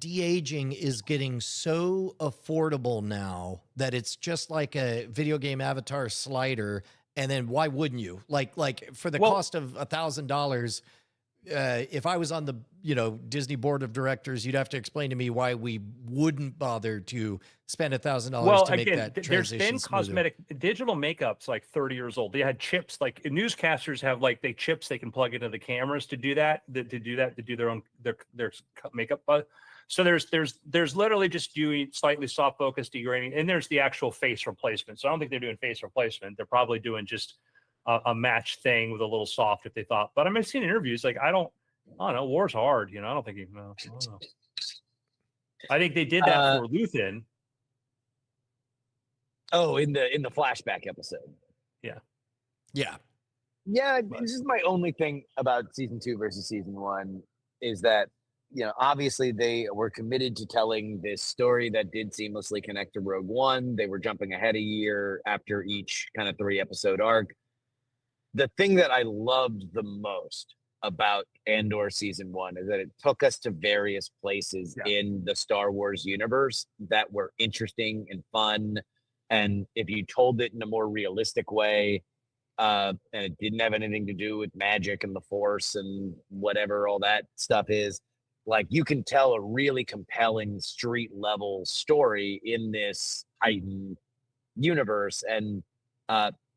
de-aging is getting so affordable now that it's just like a video game avatar slider. And then why wouldn't you? Like for the Well- cost of $1,000, if I was on the Disney board of directors, you'd have to explain to me why we wouldn't bother to spend $1,000 Well, to make again, that there's transition been smoother. cosmetic digital makeup's like 30 years old. They had chips, like newscasters have like chips they can plug into the cameras to do that, to do their own their makeup. So there's literally just doing slightly soft focus degrading, and there's the actual face replacement. So I don't think they're doing face replacement. They're probably doing just a match thing with a little soft if they thought. But I mean, I've seen interviews like I don't know. War's hard, I don't think I don't know. I think they did that for Luthen. Oh, in the flashback episode. Yeah. Yeah, But- this is my only thing about season 2 versus season 1 is that, obviously they were committed to telling this story that did seamlessly connect to Rogue One. They were jumping ahead a year after each kind of 3-episode arc. The thing that I loved the most about Andor season 1 is that it took us to various places in the Star Wars universe that were interesting and fun. And if you told it in a more realistic way, and it didn't have anything to do with magic and the Force and whatever all that stuff is, like you can tell a really compelling street level story in this heightened universe. And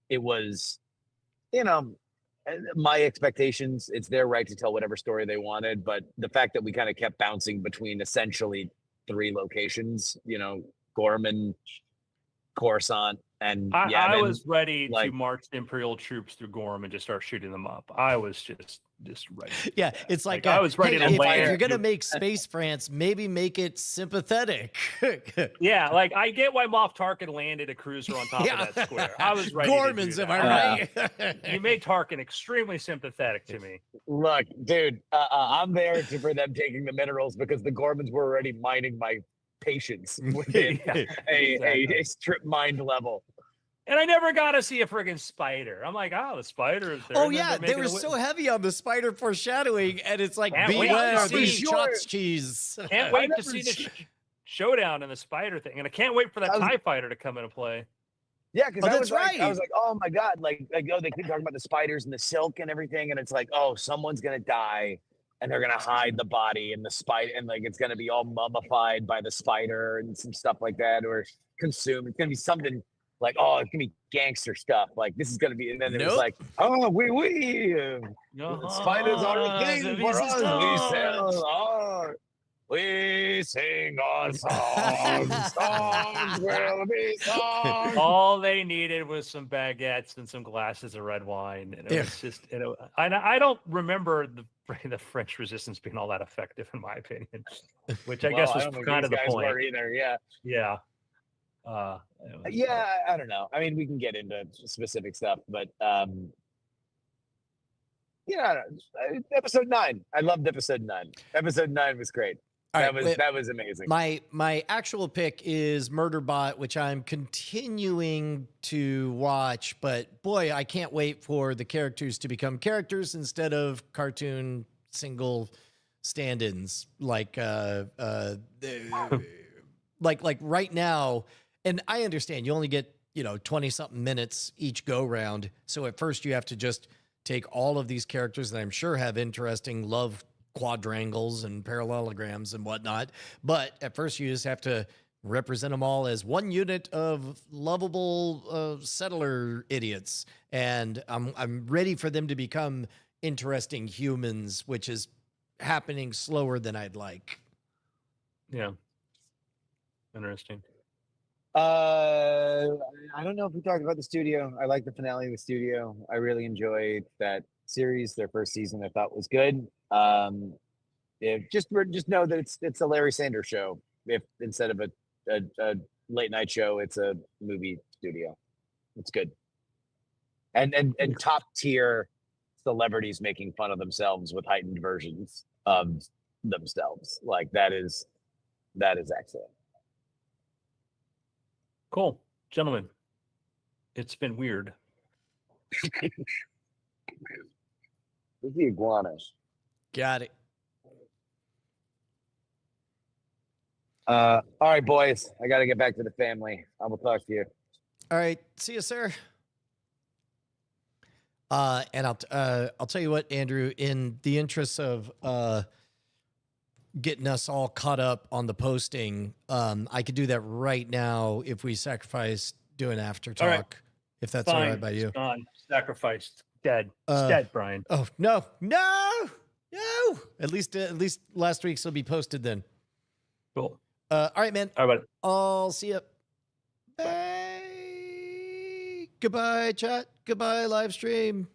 it was, my expectations, it's their right to tell whatever story they wanted, but the fact that we kind of kept bouncing between essentially 3 locations, Gorman, Coruscant, and I Yavin. was ready like- to march the Imperial troops through Gorm and just start shooting them up. I was just ready. Yeah, it's like, I was ready hey, to if land. you're gonna make Space France, maybe make it sympathetic. Yeah, like I get why Moff Tarkin landed a cruiser on top of that square. I was ready. Gormans, to do am I that. right? You made Tarkin extremely sympathetic to me. Look, dude, I'm there for them taking the minerals because the Gormans were already mining my patience within Yeah, a exactly. strip mined level. And I never got to see a friggin' spider. I'm like, the spider is there. Oh and then yeah, they're they making were a so heavy on the spider foreshadowing, and it's like, Can't wait beware to see. these Sure. shots cheese. Can't wait to see the showdown and the spider thing, and I can't wait for that I was- TIE fighter to come into play. Yeah, because Oh, I that's was like, right. oh my god, like they keep talking about the spiders and the silk and everything, and it's like, oh, someone's gonna die, and they're gonna hide the body and the spider, and like it's gonna be all mummified by the spider and some stuff like that, or consumed. It's gonna be something like, oh, it's gonna be gangster stuff. Like this is gonna be, and then it was Nope. like, oh, spiders are a thing for us. We sell our. We sing our songs. Songs will be songs. All they needed was some baguettes and some glasses of red wine, and it Yeah. was just. I don't remember the French Resistance being all that effective, in my opinion, which I guess Well, was don't think kind these of the guys point. were either. Yeah. Yeah. It was- Yeah, I don't know. I mean, we can get into specific stuff, but episode 9. I loved episode 9. Episode 9 was great. All that right, was that was amazing. My actual pick is Murderbot, which I'm continuing to watch, but boy, I can't wait for the characters to become characters instead of cartoon single stand-ins like like right now. And I understand you only get 20 something minutes each go round, so at first you have to just take all of these characters that I'm sure have interesting love quadrangles and parallelograms and whatnot. But at first you just have to represent them all as one unit of lovable settler idiots. And I'm ready for them to become interesting humans, which is happening slower than I'd like. Yeah. Interesting. I don't know if we talked about the studio. I like the finale of the studio. I really enjoyed that series. Their first season I thought was good. Just know that it's a Larry Sanders show. If instead of a late night show, it's a movie studio. It's good. And top tier celebrities making fun of themselves with heightened versions of themselves. Like that is excellent. Cool. Gentlemen, it's been weird. Who's the iguanas? Got it. All right, boys. I got to get back to the family. I will talk to you. All right. See you, sir. And I'll tell you what, Andrew, in the interest of getting us all caught up on the posting, I could do that right now if we sacrifice doing after talk, All right. if that's all Fine. right by you. It's gone. Sacrificed. Dead. It's Uh, dead, Brian. Oh no. At least last week's will be posted then. Cool. All right, man. All right. I'll see you. Bye. Goodbye, chat. Goodbye, live stream.